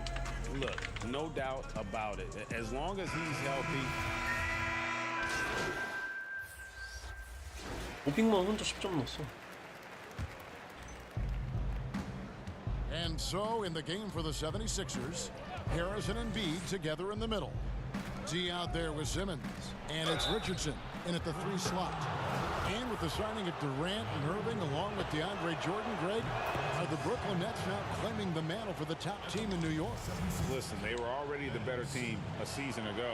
Look, no doubt about it. As long as he's healthy. 오빅만 혼자 10점 넣었어. And so in the game for the 76ers, Harris and Embiid together in the middle. D out there with Simmons. And it's Richardson in at the 3 slot. And with the signing of Durant and Irving along with DeAndre Jordan, Greg, are the Brooklyn Nets now claiming the mantle for the top team in New York? Listen, they were already the better team a season ago.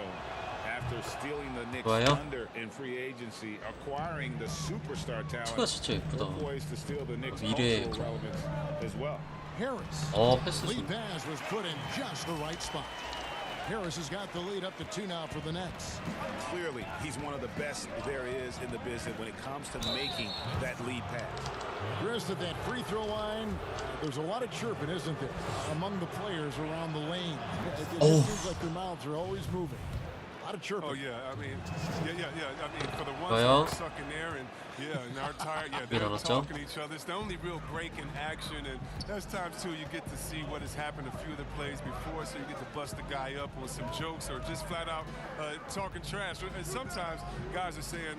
After stealing the Knicks 좋아요. thunder in free agency, acquiring the superstar talent, 투가 진짜 예쁘다. we're poised to steal the Knicks' 미래 cultural relevance as well. Harris. 패스. Lead pass was put in just the right spot. Harris has got the lead up to 2 now for the Nets. Clearly, he's one of the best there is in the business when it comes to making that lead pass. Chris, at that free throw line, there's a lot of chirping, isn't there, among the players around the lane. It just seems like their mouths are always moving. A lot of chirping. Oh yeah, I mean, yeah. I mean, for the ones 좋아요. that are stuck in there and are tired, they're 일어났죠? talking to each other. It's the only real break in action, and there's times too you get to see what has happened a few of the plays before, so you get to bust the guy up on some jokes or just flat out talking trash. And sometimes guys are saying,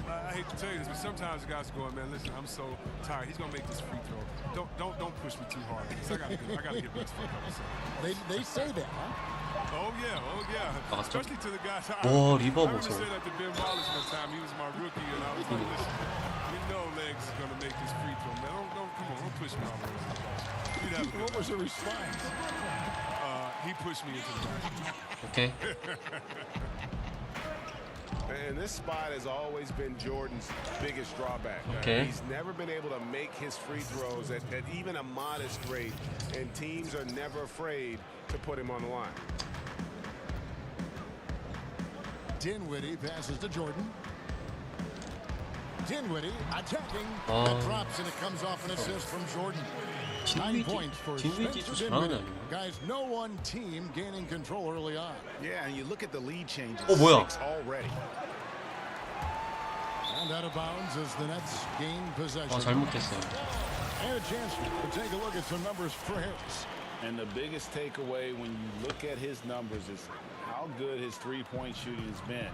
I hate to tell you this, but sometimes the guys are going, man, listen, I'm so tired. He's gonna make this free throw. Don't push me too hard. I gotta get rest for a couple seconds. They say that, huh? Oh yeah. 나갔죠? Especially to the guys. 와, 리버 I 보소. remember saying that to Ben Wallace one time. He was my rookie, and I was like, listen, we know Legs is gonna make this free throw, man. Don't push me all the way. What was the response? He pushed me into the basket. 오케이. And this spot has always been Jordan's biggest drawback. Okay. He's never been able to make his free throws at even a modest rate, and teams are never afraid to put him on the line. Dinwiddie passes to Jordan. Dinwiddie attacking. 아. That drops and it comes off an assist from Jordan. 9 points for 딩위디 Spencer 좀 잘하는 Dinwiddie. 아니에요? Guys, no one team gaining control early on. Yeah, and you look at the lead changes. 뭐야? 6 already. And out of bounds as the Nets gain possession. 잘못했어요. And a chance to take a look at some numbers for Harris. And the biggest takeaway when you look at his numbers is how good his three-point shooting has been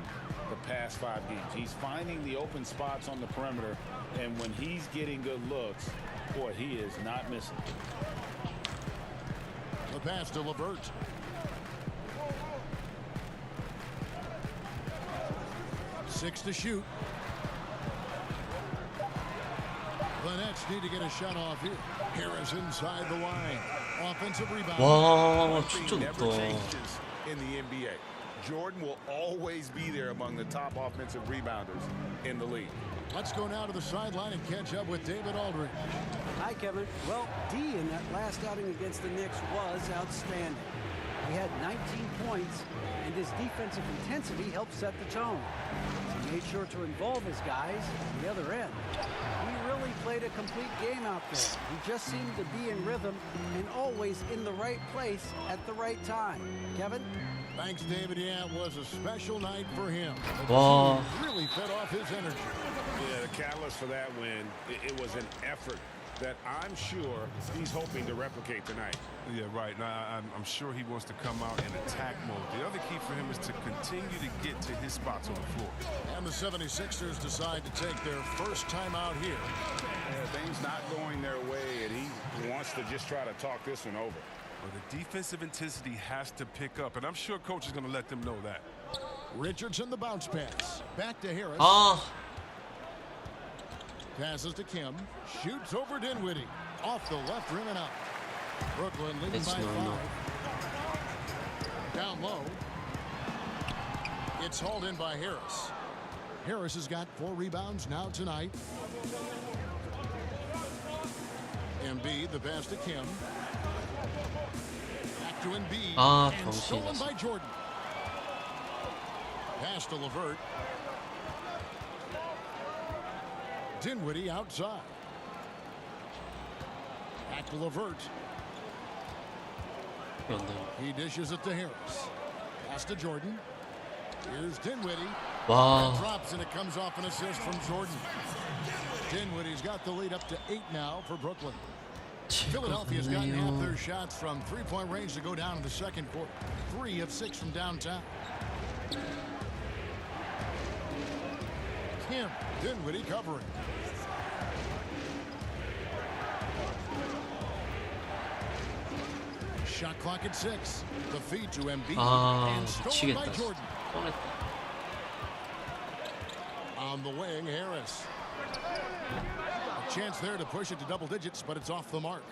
the past 5 games. He's finding the open spots on the perimeter, and when he's getting good looks, boy, he is not missing. The pass to LeVert. Six to shoot. The Nets need to get a shot off here. Harris inside the line. Offensive rebound. 와, Nothing 진짜 never 높다. changes in the NBA. Jordan will always be there among the top offensive rebounders in the league. Let's go now to the sideline and catch up with David Aldridge. Hi, Kevin. Well, D in that last outing against the Knicks was outstanding. He had 19 points, and his defensive intensity helped set the tone. He made sure to involve his guys on the other end. He really played a complete game out there. He just seemed to be in rhythm and always in the right place at the right time. Kevin? Thanks, David. Yeah, it was a special night for him. Wow. The team really fed off his energy. Yeah, the catalyst for that win, it was an effort that I'm sure he's hoping to replicate tonight. Yeah, right. Now, I'm sure he wants to come out in attack mode. The other key for him is to continue to get to his spots on the floor. And the 76ers decide to take their first time out here. Yeah, things not going their way, and he wants to just try to talk this one over. Well, the defensive intensity has to pick up, and I'm sure coach is going to let them know that. Richardson, the bounce pass. Back to Harris. Passes to Kim. Shoots over Dinwiddie. Off the left rim and out. Brooklyn leading by 5. Down low. It's hauled in by Harris. Harris has got 4 rebounds now tonight. Embiid, the pass to Kim. Back to Embiid. And stolen by Jordan. Pass to LeVert. Dinwiddie outside. Back to LeVert. He dishes it to Harris. Pass to Jordan. Here's Dinwiddie. Wow. Drops and it comes off an assist from Jordan. Dinwiddie's got the lead up to 8 now for Brooklyn. Philadelphia's gotten half their shots from 3-point range to go down in the second quarter. 3 of 6 from downtown. Kim, Dinwiddie covering. Shot clock at 6. The feed to Embiid and stolen by Jordan. On the wing, Harris. A chance there to push it to double digits, but it's off the mark.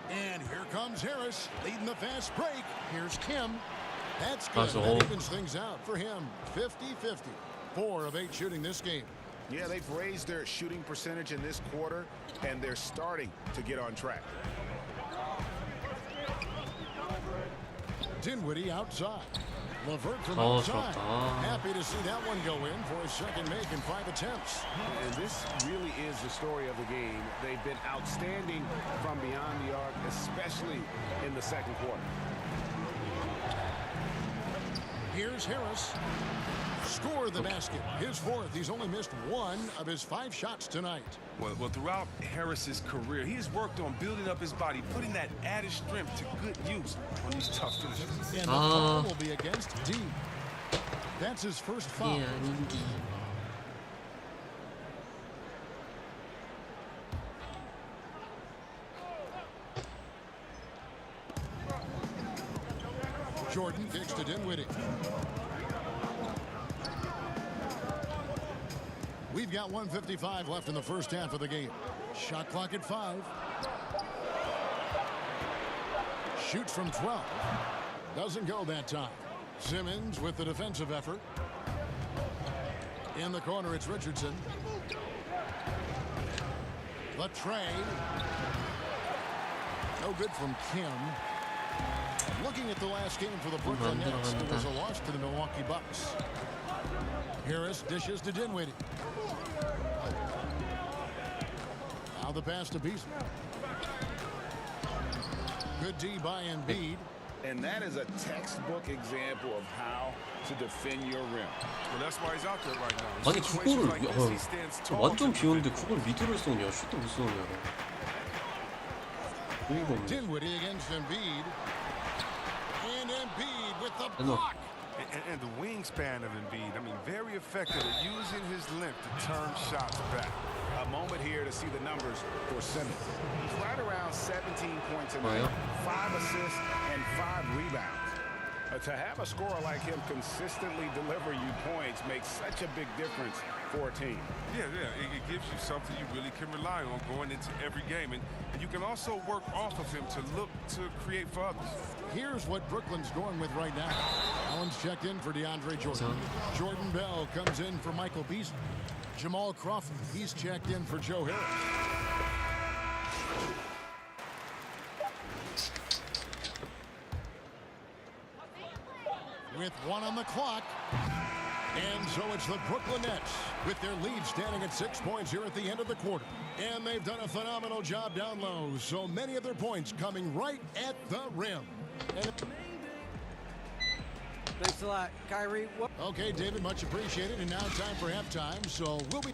And here comes Harris, leading the fast break. Here's Kim. That's good. That evens things out for him. 50-50. 4 of 8 shooting this game. Yeah, they've raised their shooting percentage in this quarter, and they're starting to get on track. Dinwiddie outside. LeVert from outside. Happy to see that one go in for a second make in 5 attempts. And this really is the story of the game. They've been outstanding from beyond the arc, especially in the second quarter. Here's Harris. Score the basket. His 4th. He's only missed 1 of his 5 shots tonight. Well, throughout Harris's career, he has worked on building up his body, putting that added strength to good use on these tough finishes. And the foul will be against D. That's his first foul. Yeah, Jordan kicks to Dinwiddie. We've got 1:55 left in the first half of the game. Shot clock at 5. Shoots from 12. Doesn't go that time. Simmons with the defensive effort. In the corner, it's Richardson. The tray. No good from Kim. Looking at the last game for the Brooklyn Nets, it was a loss to the Milwaukee Bucks. Harris dishes to Dinwiddie. Now the pass to Beasley. Good D by Embiid. And that is a textbook example of how to defend your rim. Well, that's why he's out there right now. 아니 그거를 완전 비었는데 그걸 미드를 쏘냐? 슛도 못 쏘냐? Dinwiddie against Embiid. And Embiid with the block. And the wingspan of Embiid, I mean, very effective at using his length to turn shots back. A moment here to see the numbers for Simmons. He's right around 17 points a night, 5 assists, and 5 rebounds. To have a scorer like him consistently deliver you points makes such a big difference for a team. Yeah, it gives you something you really can rely on going into every game. And you can also work off of him to look to create for others. Here's what Brooklyn's going with right now. Allen's checked in for DeAndre Jordan. Jordan Bell comes in for Michael Beasley. Jamal Crawford, he's checked in for Joe Harris. With 1 on the clock. And so it's the Brooklyn Nets with their lead standing at 6 points here at the end of the quarter. And they've done a phenomenal job down low. So many of their points coming right at the rim. Thanks a lot, Kyrie. Okay, David, much appreciated. And now time for halftime. So we'll be...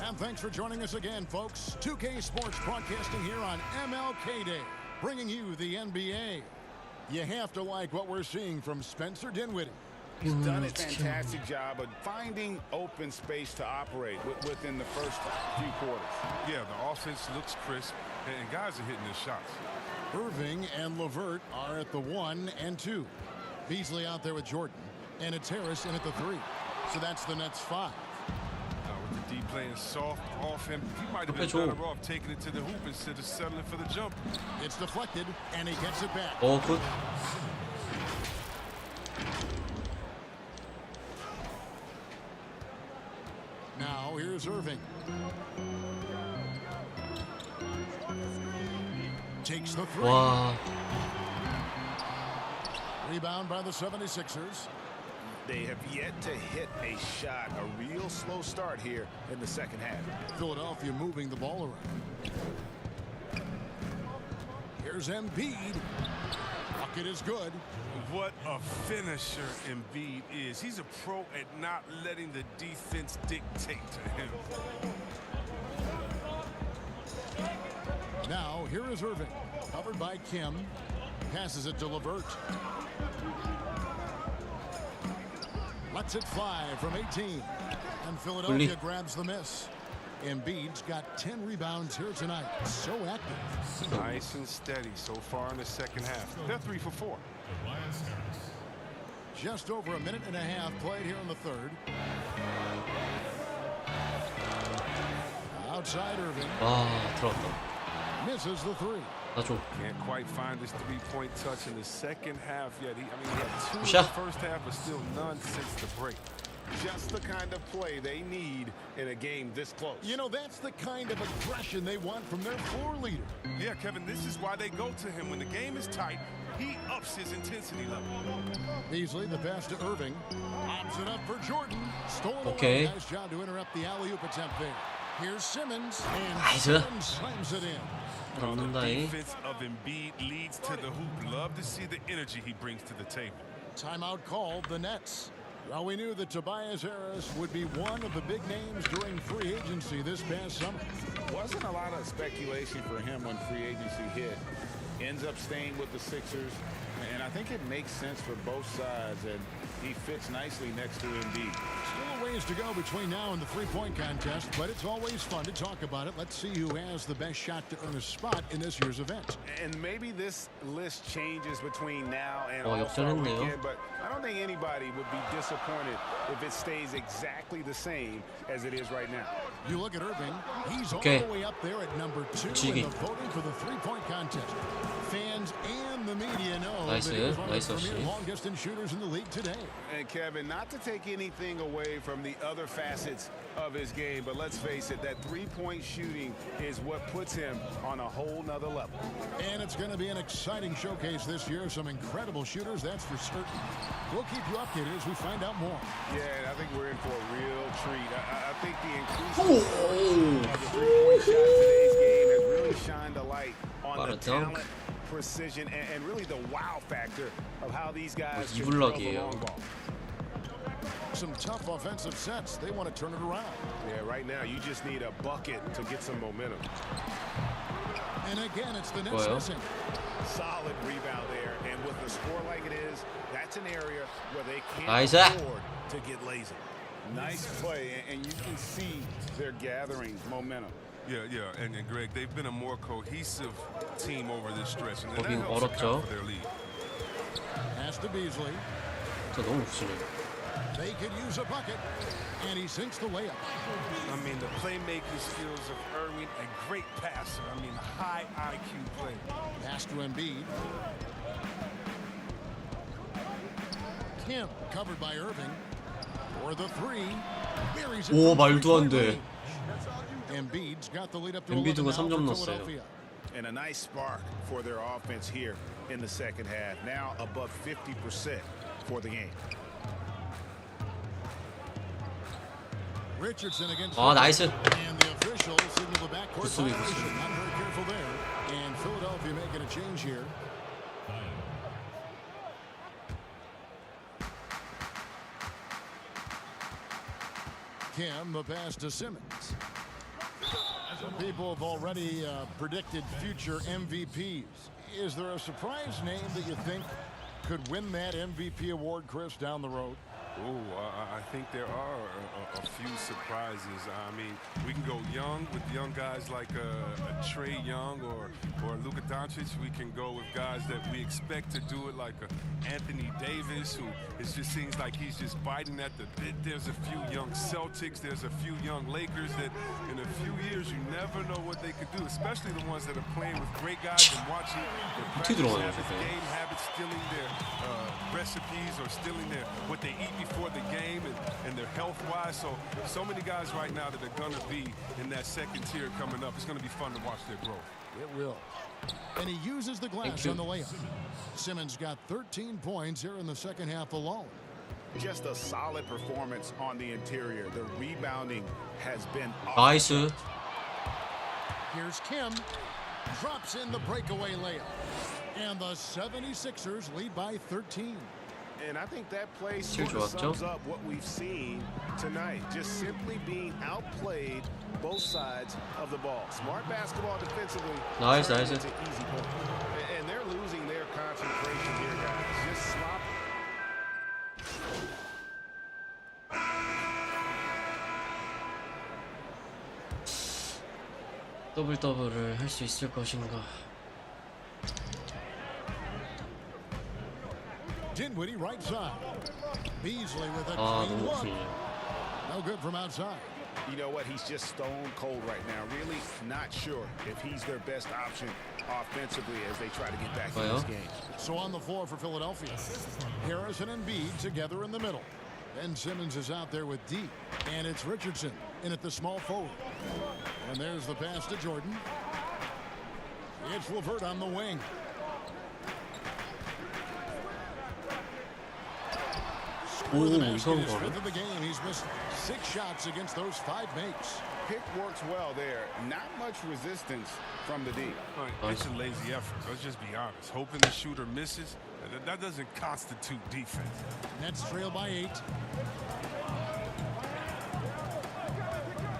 And thanks for joining us again, folks. 2K Sports broadcasting here on MLK Day, bringing you the NBA. You have to like what we're seeing from Spencer Dinwiddie. He's done a fantastic job of finding open space to operate within the first few quarters. Yeah, the offense looks crisp, and guys are hitting their shots. Irving and LeVert are at the 1 and 2. Beasley out there with Jordan, and it's Harris in at the 3. So that's the Nets 5. With D playing soft off him. He might have been better off taking it to the hoop instead of settling for the jump. It's deflected, and he gets it back. 어, 굿. Now here's Irving. Takes the three. 와. Rebound by the 76ers. They have yet to hit a shot. A real slow start here in the second half. Philadelphia moving the ball around. Here's Embiid. Bucket is good. What a finisher Embiid is. He's a pro at not letting the defense dictate to him. Now, here is Irving. Covered by Kim. Passes it to LeVert. Lets it fly from 18. And Philadelphia grabs the miss. Embiid's got 10 rebounds here tonight. So active. Nice and steady so far in the second half. They're 3 for 4. Just over a minute and a half played here in the third. Outside Irving. 와, 들어갔다. Misses the three. 나 줘. Can't quite find his three-point touch in the second half yet. He had 2 in the first half, but still none since the break. Just the kind of play they need in a game this close. You know, that's the kind of aggression they want from their floor leader. Yeah, Kevin, this is why they go to him. When the game is tight, he ups his intensity level. Beasley, the pass to Irving. Lobs it up for Jordan. Stolen Okay. away. Nice job to interrupt the alley-oop attempt there. Here's Simmons. And 나이스. Simmons slams it in. The defense of Embiid leads to the hoop. Love to see the energy he brings to the table. Timeout called the Nets. Well, we knew that Tobias Harris would be one of the big names during free agency this past summer. Wasn't a lot of speculation for him when free agency hit. Ends up staying with the Sixers, and I think it makes sense for both sides, and he fits nicely next to Embiid. Still a ways to go between now and the three-point contest, but it's always fun to talk about it. Let's see who has the best shot to earn a spot in this year's event. And maybe this list changes between now and 역전했네요. All-Star Weekend, but I don't think anybody would be disappointed if it stays exactly the same as it is right now. You look at Irving, he's all Okay. the way up there at number 2 in the voting for the three-point contest. Fans and the media know that he's one of the premier long-distance shooters in the league today. And Kevin, not to take anything away from the other facets of his game, but let's face it, that three-point shooting is what puts him on a whole nother level. And it's going to be an exciting showcase this year. Some incredible shooters, that's for certain. We'll keep you updated as we find out more. Yeah, I think we're in for a real treat. I think the increase of the three-point shot in today's game has really shined a light on the talent, precision, and really the wow factor of how these guys can throw the long ball. Some tough offensive sets. They want to turn it around. Yeah, right now you just need a bucket to get some momentum. And again, it's the Nets missing. Solid rebound there, and with a score like it is, that's an area where they can't afford to get lazy. Nice play, and you can see they're gathering momentum. Yeah, and Greg, they've been a more cohesive team over this stretch, and that 거긴 helps account 어렵죠. for their lead. Pass to Beasley. 저 너무 무시네. They could use a bucket, and he sinks the layup. I mean, the playmaking skills of Irving, a great passer. I mean, high IQ play. Pass to Embiid. Kim covered by Irving. For the three. 오, 말도 안 돼. Embiid's got the lead up to 엔비드가 11 3점 now for 넣었어요. Philadelphia. And a nice spark for their offense here in the second half. Now above 50% for the game. Richardson against 나이스. and the officials signal the backcourt 수비, violation. Not very careful there. And Philadelphia making a change here. Kim, the pass to Simmons. Some people have already predicted future MVPs. Is there a surprise name that you think could win that MVP award, Chris, down the road? I think there are a few surprises. I mean, we can go young with young guys like a Trey Young or Luka Doncic. We can go with guys that we expect to do it, like Anthony Davis, who it just seems like he's just biting at the bit. There's a few young Celtics. There's a few young Lakers that in a few years you never know what they could do, especially the ones that are playing with great guys and watching their practice habits, game habits, stealing their recipes or stealing what they eat before the game and their health-wise. So many guys right now that are going to be in that second tier coming up. It's going to be fun to watch their growth. It will. And he uses the glass on the layup. Simmons got 13 points here in the second half alone. Just a solid performance on the interior. The rebounding has been awesome. Nice. Here's Kim. Drops in the breakaway layup. And the 76ers lead by 13. And I think that play sort of sums up what we've seen tonight. Just simply being outplayed both sides of the ball. Smart basketball defensively. Nice. Easy point. And they're losing their concentration here, guys. Just slop. 더블을 할 수 있을 것인가? Dinwiddie right side. Beasley with a clean look. No good from outside. You know what? He's just stone cold right now. Really not sure if he's their best option offensively as they try to get back in this game. So on the floor for Philadelphia, Harrison and Embiid together in the middle. Ben Simmons is out there with D, and it's Richardson in at the small forward. And there's the pass to Jordan. It's LeVert on the wing. Ooh, of the game. He's missed 6 shots against those 5 makes. Pick works well there. Not much resistance from the D. It's a lazy effort. Let's just be honest. Hoping the shooter misses, that doesn't constitute defense. Nets trail by 8.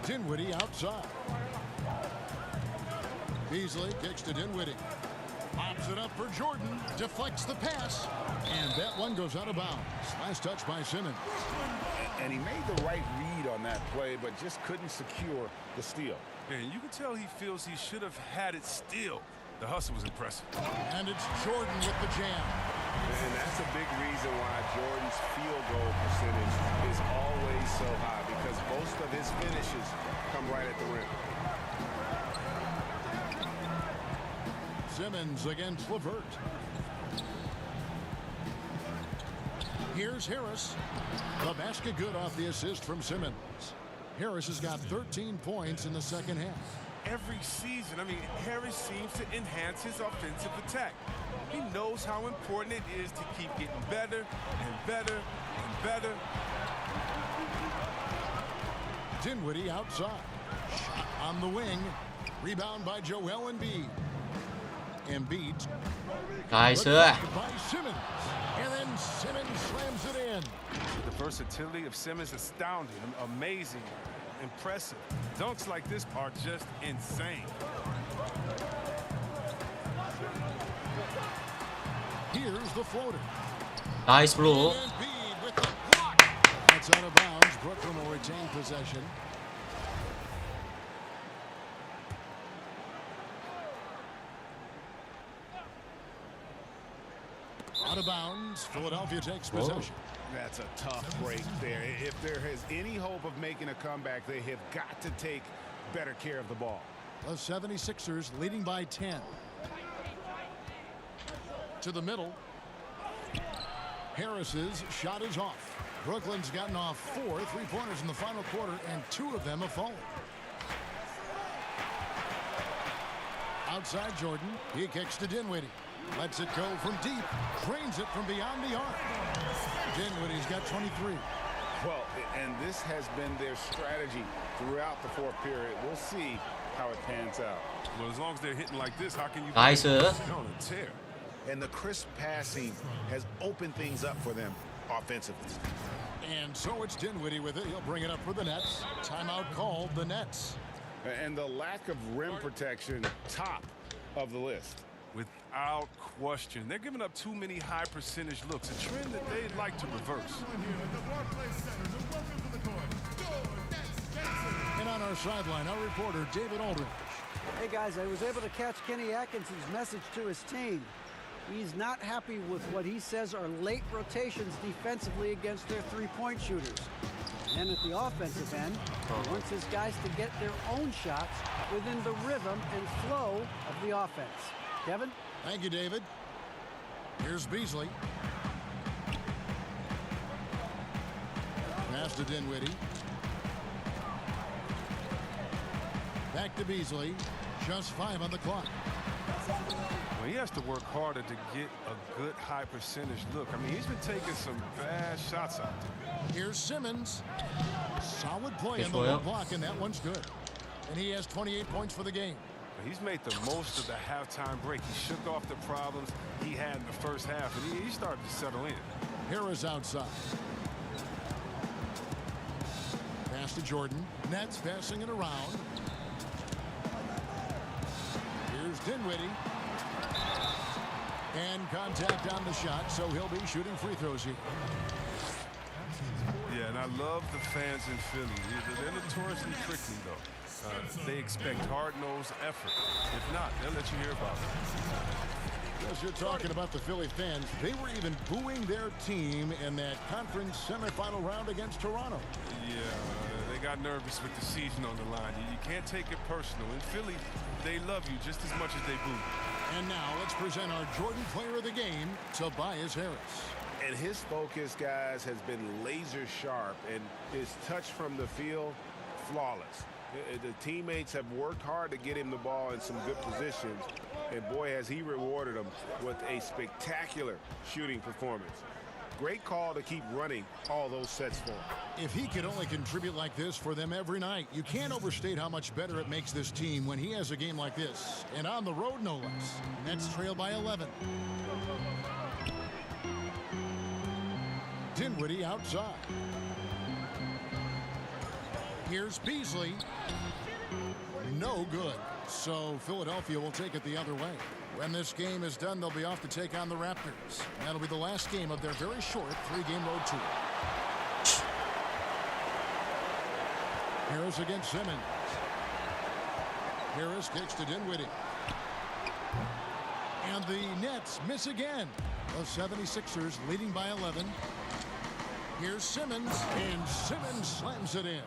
Dinwiddie outside. Beasley kicks to Dinwiddie. Pops it up for Jordan. Deflects the pass. And that one goes out of bounds. Last touch by Simmons. And he made the right read on that play, but just couldn't secure the steal. Yeah, you can tell he feels he should have had it still. The hustle was impressive. And it's Jordan with the jam. And that's a big reason why Jordan's field goal percentage is always so high, because most of his finishes come right at the rim. Simmons against LeVert. Here's Harris. The basket good off the assist from Simmons. Harris has got 13 points in the second half. Every season, I mean, Harris seems to enhance his offensive attack. He knows how important it is to keep getting better and better and better. Dinwiddie outside. Shot on the wing. Rebound by Joel Embiid. Embiid. Nice. By Simmons. And then Simmons slams it in. The versatility of Simmons is astounding, amazing, impressive. Dunks like this are just insane. Here's the floater. Nice blow. Embiid with the block. That's out of bounds. Brooklyn will retain possession. Out of bounds. Philadelphia takes possession. That's a tough break there. If there is any hope of making a comeback, they have got to take better care of the ball. The 76ers leading by 10. To the middle. Harris's shot is off. Brooklyn's gotten off 4 3-pointers in the final quarter, and 2 of them have fallen. Outside Jordan. He kicks to Dinwiddie. Lets it go from deep. Drains it from beyond the arc. Dinwiddie's got 23. Well, and this has been their strategy throughout the fourth period. We'll see how it pans out. Well, as long as they're hitting like this, how can you... Nice. On a tear. And the crisp passing has opened things up for them offensively. And so it's Dinwiddie with it. He'll bring it up for the Nets. Timeout called the Nets. And the lack of rim protection, top of the list. With without question. They're giving up too many high percentage looks, a trend that they'd like to reverse. And on our sideline, our reporter, David Aldridge. Hey, guys, I was able to catch Kenny Atkinson's message to his team. He's not happy with what he says are late rotations defensively against their three-point shooters. And at the offensive end, he wants his guys to get their own shots within the rhythm and flow of the offense. Kevin? Thank you, David. Here's Beasley. Pass to Dinwiddie. Back to Beasley. Just 5 on the clock. Well, he has to work harder to get a good high percentage look. I mean, he's been taking some bad shots out there. Here's Simmons. Solid play on the low block, and that one's good. And he has 28 points for the game. He's made the most of the halftime break. He shook off the problems he had in the first half, and he started to settle in. Harris outside. Pass to Jordan. Nets passing it around. Here's Dinwiddie. And contact on the shot, so he'll be shooting free throws here. Yeah, and I love the fans in Philly. They're notoriously prickly, though. They expect hard-nosed effort. If not, they'll let you hear about it. Yes, you're talking about the Philly fans. They were even booing their team in that conference semifinal round against Toronto. Yeah, they got nervous with the season on the line. You can't take it personal. In Philly, they love you just as much as they boo. And now let's present our Jordan Player of the Game, Tobias Harris. And his focus, guys, has been laser sharp, and his touch from the field, flawless. The teammates have worked hard to get him the ball in some good positions, and boy, has he rewarded them with a spectacular shooting performance. Great call to keep running all those sets for him. If he could only contribute like this for them every night, you can't overstate how much better it makes this team when he has a game like this. And on the road, no less. Nets trail by 11. Dinwiddie outside. Here's Beasley. No good. So Philadelphia will take it the other way. When this game is done, they'll be off to take on the Raptors. That'll be the last game of their very short 3-game road tour. Harris against Simmons. Harris kicks to Dinwiddie. And the Nets miss again. The 76ers leading by 11. Here's Simmons, and Simmons slams it in.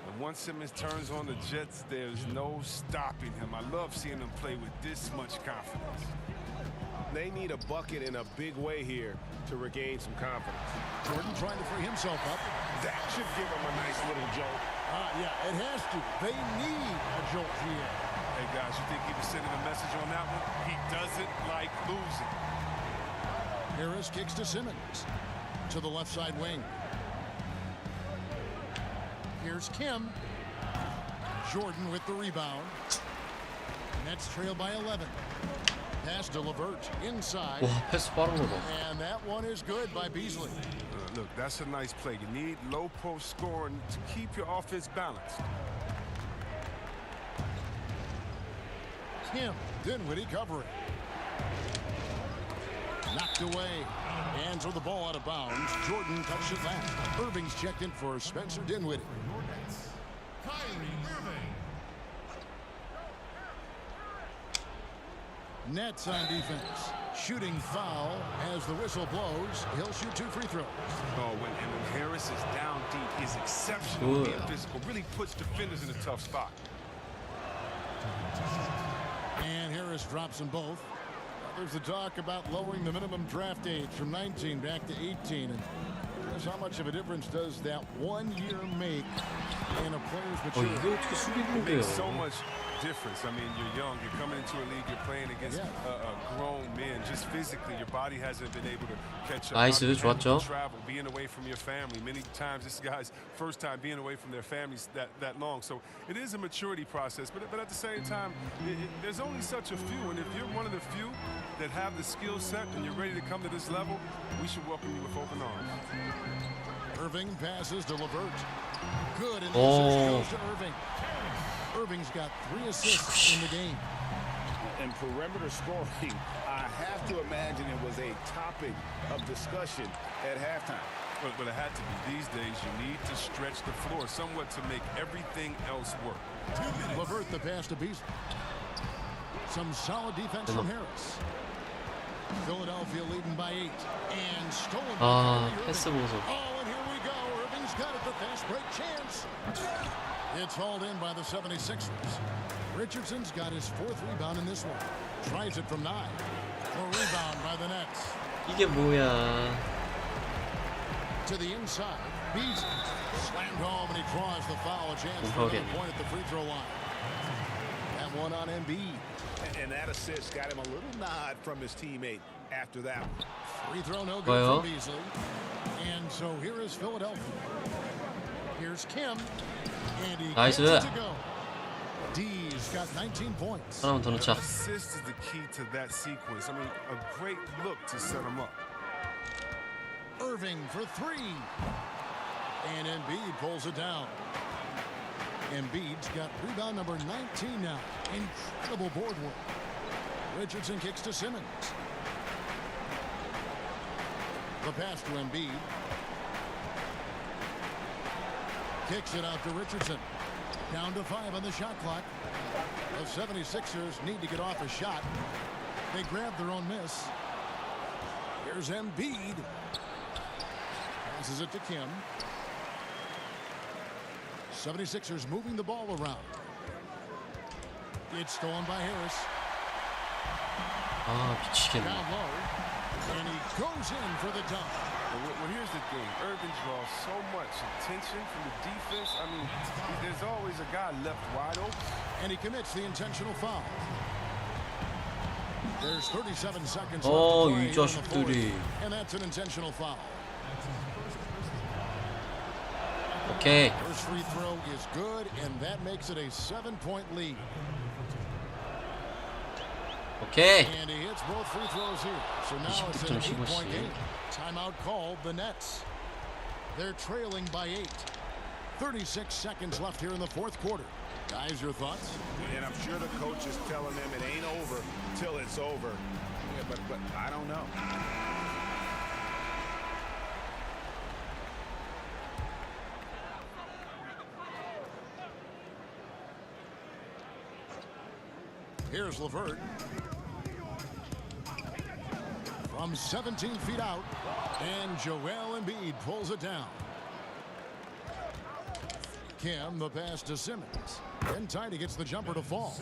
And once Simmons turns on the Jets, there's no stopping him. I love seeing him play with this much confidence. They need a bucket in a big way here to regain some confidence. Jordan trying to free himself up. That should give him a nice little jolt. Yeah, it has to. They need a jolt here. Hey, guys, you think he was sending a message on that one? He doesn't like losing. Harris kicks to Simmons. To the left side wing. Here's Kim. Jordan with the rebound. Nets trail by 11. Pass to LeVert inside. 와, 패스 빠른 거 봐. And that one is good by Beasley. Look, that's a nice play. You need low post scoring to keep your offense balanced. Kim. Dinwiddie covering. Knocked away. Hands with the ball out of bounds. Jordan touched it last. Irving's checked in for Spencer Dinwiddie. Nets on defense. Shooting foul as the whistle blows. He'll shoot 2 free throws. Oh, when Harris is down deep, he's exceptional. Being physical really puts defenders in a tough spot. And Harris drops them both. There's the talk about lowering the minimum draft age from 19 back to 18. And just how much of a difference does that 1 year make in a player's maturity? It makes so much difference. I mean, you're young, you're coming into a league, you're playing against grown men. Just physically, your body hasn't been able to catch up. 나이스, 좋았죠. Travel, being away from your family. Many times, this guy's first time being away from their families that long. So it is a maturity process. But at the same time, there's only such a few. And if you're one of the few that have the skill set and you're ready to come to this level, we should welcome you with open arms. Irving passes to LeVert. Good, and the assist goes to Irving. Irving's got 3 assists in the game. and perimeter scoring, I have to imagine it was a topic of discussion at halftime. But it had to be. These days, you need to stretch the floor somewhat to make everything else work. LeVert the pass to Beasley. Some solid defense from Harris. Philadelphia leading by 8. And stolen by 패스 보소. Oh, and here we go. Irving's got it. The fast break chance. It's hauled in by the 76ers. Richardson's got his 4th rebound in this one. Tries it from 9. A rebound by the Nets. 이게 뭐야? To the inside. Beasley slammed home and he draws the foul. A chance for another point at the free throw line. That one on Embiid. And that assist got him a little nod from his teammate after that one. Free throw no good for Beasley. And so here is Philadelphia. Here's Kim. And he gets it to go. D's got 19 points. 하나만 더 넣자. Assist is the key to that sequence. I mean, a great look to set him up. Irving for 3. And Embiid pulls it down. Embiid's got rebound number 19 now. Incredible board work. Richardson kicks to Simmons. The pass to Embiid. Kicks it out to Richardson. Down to 5 on the shot clock. The 76ers need to get off a shot. They grab their own miss. Here's Embiid. Passes it to Kim. 76ers moving the ball around. It's stolen by Harris. 미치겠네. Down low. And he goes in for the dunk. Well, here's the thing. Irving draws so much attention from the defense. I mean, there's always a guy left wide open. And he commits the intentional foul. There's 37 seconds left 이 to play in the fourth. 자식들이. And that's an intentional foul. 오케이. First free throw is good, and that makes it a 7-point lead. 오케이. And he hits both free throws here. So now it's an 8-point game. Timeout called the Nets. They're trailing by 8. 36 seconds left here in the fourth quarter. Guys, your thoughts? And I'm sure the coach is telling them it ain't over till it's over. Yeah, but I don't know. Here's LeVert. From 17 feet out. And Joel Embiid pulls it down. Kim, the pass to Simmons. And Tidy gets the jumper to fall.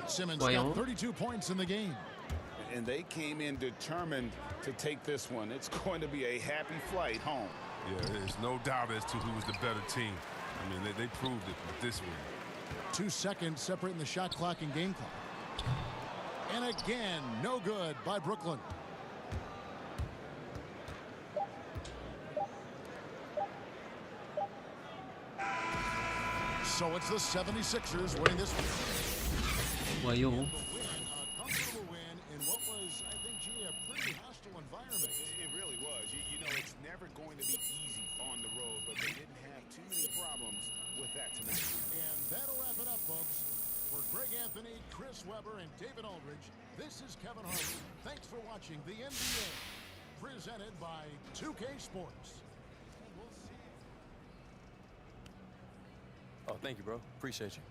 Simmons got 32 points in the game. And they came in determined to take this one. It's going to be a happy flight home. Yeah, there's no doubt as to who was the better team. I mean, they proved it with this win. 2 seconds separating the shot clock and game clock. And again, no good by Brooklyn. So it's the 76ers winning this one. 와요. A comfortable win in what was, I think, a pretty hostile environment. It really was. You know, it's never going to be easy on the road, but they didn't have too many problems with that tonight. And that'll wrap it up, folks. For Greg Anthony, Chris Webber, and David Aldridge, this is Kevin Harlan. Thanks for watching the NBA, presented by 2K Sports. And we'll see you. Oh, thank you, bro. Appreciate you.